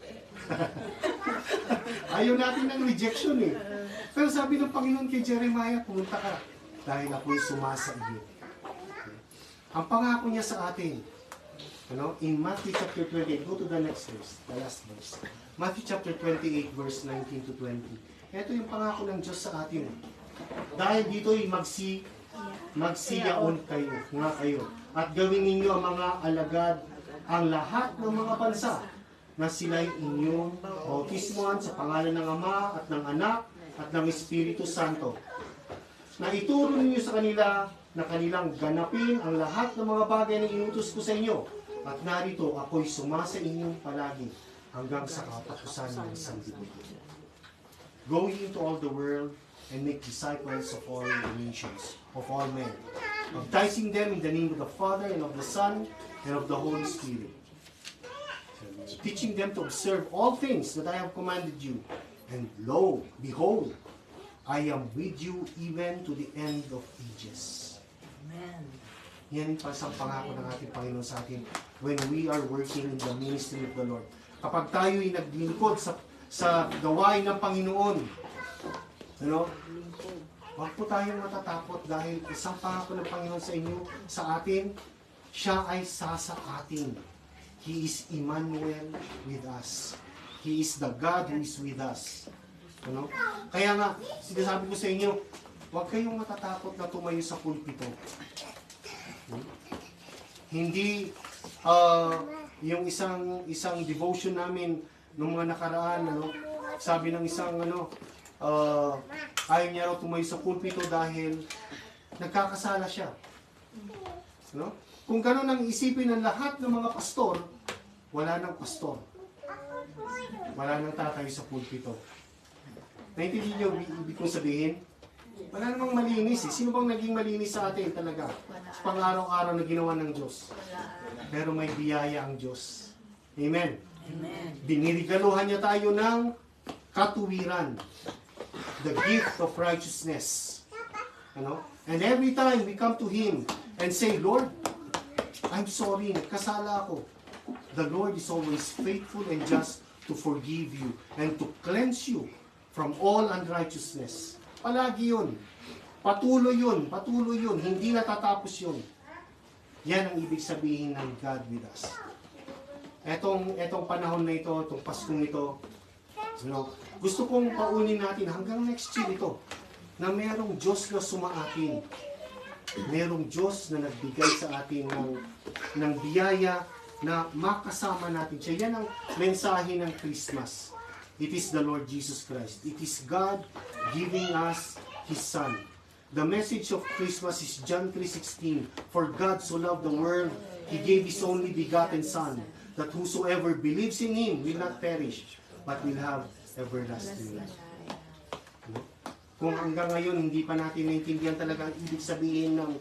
Ayaw natin ng rejection eh. Pero sabi ng Panginoon kay Jeremiah, pumunta ka dahil ako'y sumasa iyo. Ang pangako niya sa atin, in Matthew chapter 28, go to the next verse, the last verse. Matthew chapter 28, verse 19 to 20. Ito yung pangako ng Diyos sa atin. Dahil dito'y magsiyaon kayo, at gawin ninyo ang mga alagad, ang lahat ng mga bansa, na sila'y inyong bautismuhan sa pangalan ng Ama at ng Anak at ng Espiritu Santo. Na ituro ninyo sa kanila na kanilang ganapin ang lahat ng mga bagay na inutos ko sa inyo. At narito, ako'y sumasa inyong palagi hanggang sa katapusan ng sanlibutan. Go into all the world and make disciples of all nations, of all men, baptizing them in the name of the Father and of the Son and of the Holy Spirit, teaching them to observe all things that I have commanded you. And lo, behold, I am with you even to the end of ages. Amen. Yan pa sa pangako ng ating Panginoon sa atin when we are working in the ministry of the Lord. Kapag tayo'y naglingkod sa gawain ng Panginoon, Ano? Huwag po tayong matatakot dahil isang pangako ng Panginoon sa inyo, sa atin, siya ay sa atin. He is Emmanuel with us. He is the God who is with us. Ano? Kaya nga, sinasabi ko sa inyo, huwag kayong matatakot na tumayo sa pulpito. Hindi yung isang devotion namin nung mga nakaraan, ano, sabi ng isang ayaw niya raw tumayo sa pulpito dahil nagkakasala siya. No? Kung gano'n ang isipin ng lahat ng mga pastor, wala nang pastor. Wala nang tatayo sa pulpito. Naintindihan niyo ibig kong sabihin? Wala namang malinis eh. Sino bang naging malinis sa atin talaga? Pang-araw-araw na ginawa ng Diyos. Pero may biyaya ang Diyos. Amen. Amen. Binirigaluhan niya tayo ng katuwiran. The gift of righteousness. Ano? And every time we come to Him and say, Lord, I'm sorry, nagkasala ako. The Lord is always faithful and just to forgive you and to cleanse you from all unrighteousness. Palagi yun. Patuloy yun. Patuloy yun. Hindi natatapos yun. Yan ang ibig sabihin ng God with us. Etong panahon na ito, itong Paskong ito, gusto kong paunin natin hanggang next year ito, na merong Diyos na sumaatin. Merong Diyos na nagbigay sa atin ng biyaya na makasama natin siya. Yan ang mensahe ng Christmas. It is the Lord Jesus Christ. It is God giving us His Son. The message of Christmas is John 3:16. For God so loved the world, He gave His only begotten Son, that whosoever believes in Him will not perish, but will have everlasting life. Kung hanggang ngayon hindi pa natin naintindihan talaga ang ibig sabihin ng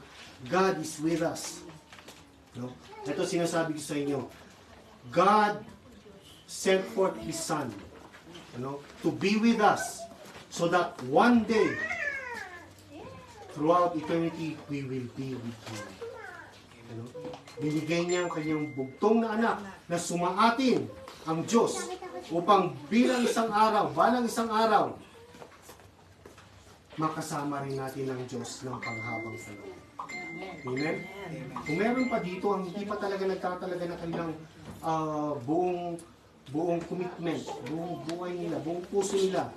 God is with us. Ito sinasabi ko sa inyo. God sent forth His Son to be with us so that one day throughout eternity we will be with Him. Binigay niya ang kanyang bugtong na anak na sumaatin ang Diyos upang balang isang araw, makasama rin natin ang Diyos ng panghabang panahon. Amen? Kung meron pa dito, ang hindi pa talaga nagtatalaga ng kanilang buong commitment, buong buhay nila, buong puso nila,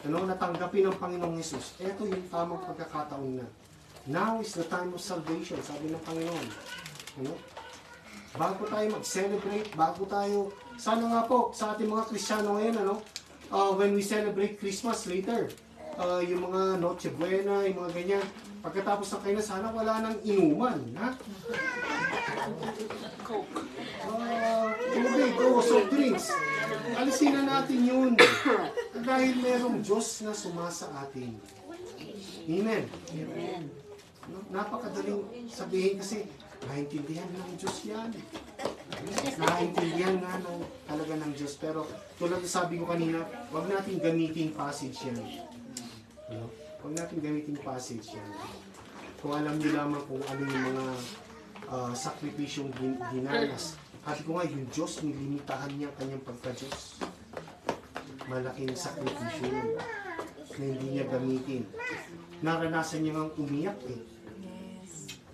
natanggapin ng Panginoong Hesus, ito yung tamang pagkakataon na. Now is the time of salvation, sabi ng Panginoon. Bago tayo mag-celebrate, sana nga po, sa ating mga Kristiyano ngayon, when we celebrate Christmas later, yung mga Noche Buena, yung mga ganyan, pagkatapos ng kainan, sana wala nang inuman, ha? Coke. Tubig, soft drinks. Alisin na natin yun. Dahil merong Diyos na sumasa atin. Amen. Amen. Napakadaling sabihin kasi, naintindihan ng Diyos yan. Naintindihan nga talaga ng Diyos. Pero tulad sabi ko kanina, wag natin gamitin passage yan. Huwag natin gamitin passage yan. Kung alam niyo lamang kung ano yung mga sakripisyong dinanas. Sabi ko nga, yung Diyos, nilimitahan niya kanyang pagka-Diyos. Malaking sakripisyo yun na hindi niya gamitin. Naranasan niya nga umiyak eh.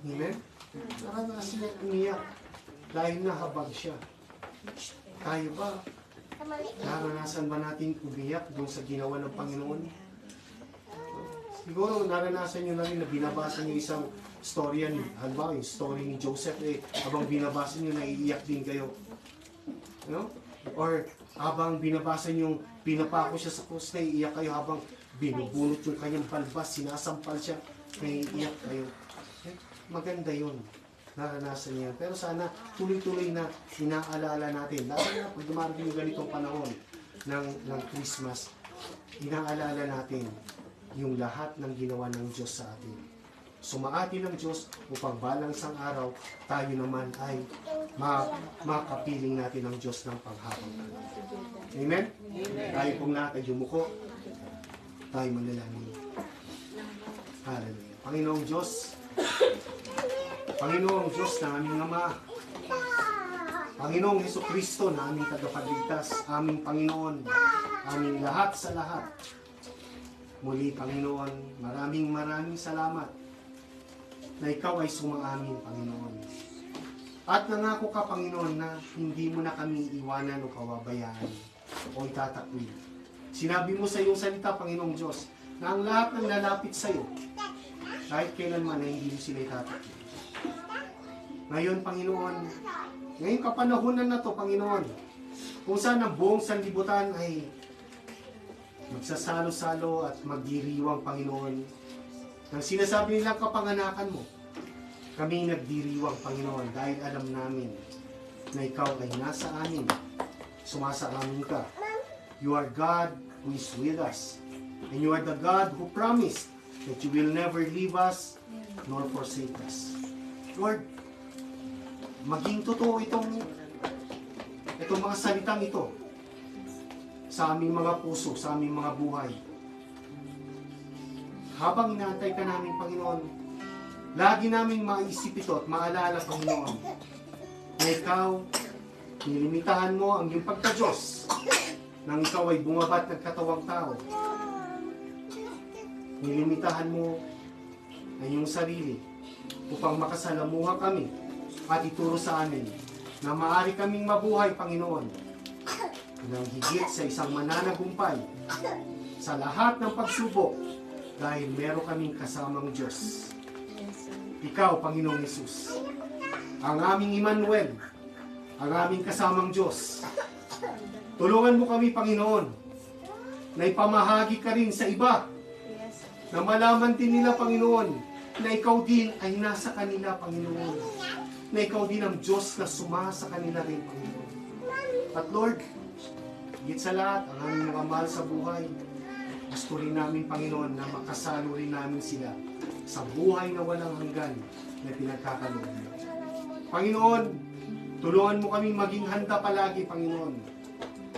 Amen? Naranasan niya umiyak dahil nahabag siya. Tayo ba? Naranasan ba natin umiyak doon sa ginawa ng Panginoon? Siguro naranasan nyo na rin na binabasa nyo isang storya ni, halimbawa yung story ni Joseph habang binabasa nyo naiiyak din kayo. Or habang binabasa nyo pinapako siya sa krus, naiiyak kayo habang binubunot yung kanyang balbas, sinasampal siya, naiiyak kayo. Maganda yun. Naranasan niya. Pero sana tuloy-tuloy na inaalala natin. Lalo na pag dumarating yung ganitong panahon ng Christmas, inaalala natin yung lahat ng ginawa ng Diyos sa atin. Sumaatin ng Diyos upang balang isang araw, tayo naman ay makapiling natin ang Diyos ng panghabang panahon. Amen? Tayo pong natin yumuko, tayo manalangin. Hallelujah. Panginoong Diyos na aming Ama, Panginoong Hesukristo na aming tagapagligtas, aming Panginoon, aming lahat sa lahat. Muli, Panginoon, maraming salamat na ikaw ay sumaamin, Panginoon. At nangako ka, Panginoon, na hindi mo na kami iwanan o kawabayaan o itatakwil. Sinabi mo sa iyong salita, Panginoong Diyos, na ang lahat ng lalapit sa iyo, kahit kailanman ay hindi mo sila itatakwil. Ngayon, Panginoon, ngayong kapanahunan na to, Panginoon, kung saan ang buong sanlibutan ay magsasalo-salo at magdiriwang, Panginoon, nang sinasabi nilang kapanganakan mo, kami nagdiriwang, Panginoon, dahil alam namin na ikaw ay nasa amin, sumasa amin ka. You are God who is with us, and you are the God who promised that you will never leave us nor forsake us. Lord, maging totoo itong mga salitang ito sa aming mga puso, sa aming mga buhay. Habang inaantay ka namin, Panginoon, lagi namin maisip ito at maalala, Panginoon, na ikaw, nilimitahan mo ang iyong pagka-Diyos nang ikaw ay bumabat ng katawang tao. Nilimitahan mo ang iyong sarili upang makasalamuha kami at ituro sa amin na maaari kaming mabuhay, Panginoon, ng higit sa isang mananagumpay sa lahat ng pagsubok dahil meron kaming kasamang Diyos. Ikaw, Panginoong Hesus, ang aming Emmanuel, ang aming kasamang Diyos. Tulungan mo kami, Panginoon, na ipamahagi ka rin sa iba, na malaman din nila, Panginoon, na ikaw din ay nasa kanila, Panginoon, na ikaw din ang Diyos na sumasa kanila rin, Panginoon. At Lord, higit sa lahat, ang aming mga mahal sa buhay, gusto rin namin, Panginoon, na makasalo rin namin sila sa buhay na walang hanggan na pinagkakaloob mo. Panginoon, tulungan mo kami maging handa palagi, Panginoon.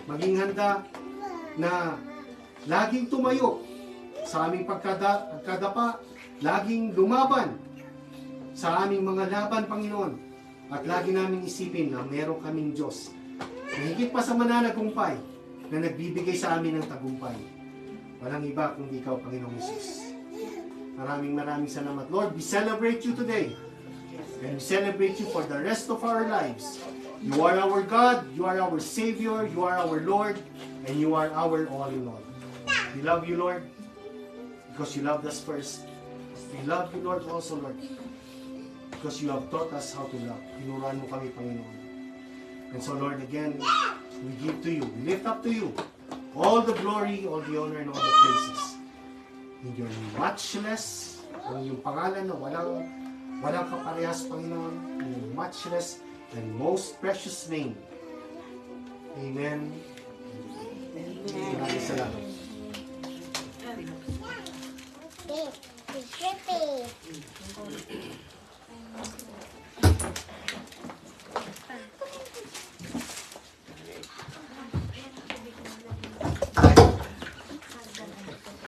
Maging handa na laging tumayo sa aming pagkadapa, laging lumaban sa aming mga laban, Panginoon. At lagi namin isipin na meron kaming Diyos na higit pa sa mananagumpay na nagbibigay sa amin ng tagumpay. Walang iba kundi ikaw, Panginoong Hesus. Maraming salamat. Lord, we celebrate you today. And we celebrate you for the rest of our lives. You are our God, you are our Savior, you are our Lord, and you are our all in all. We love you, Lord, because you loved us first. We love you, Lord, also, Lord, because you have taught us how to love. Tinuruan mo kami, Panginoon. And so, Lord, again, we give to you, we lift up to you all the glory, all the honor, and all the praises. In your matchless, ang iyong pangalan na walang kaparehas, Panginoon, in your matchless and most precious name. Amen. Maraming salamat. It's drippy.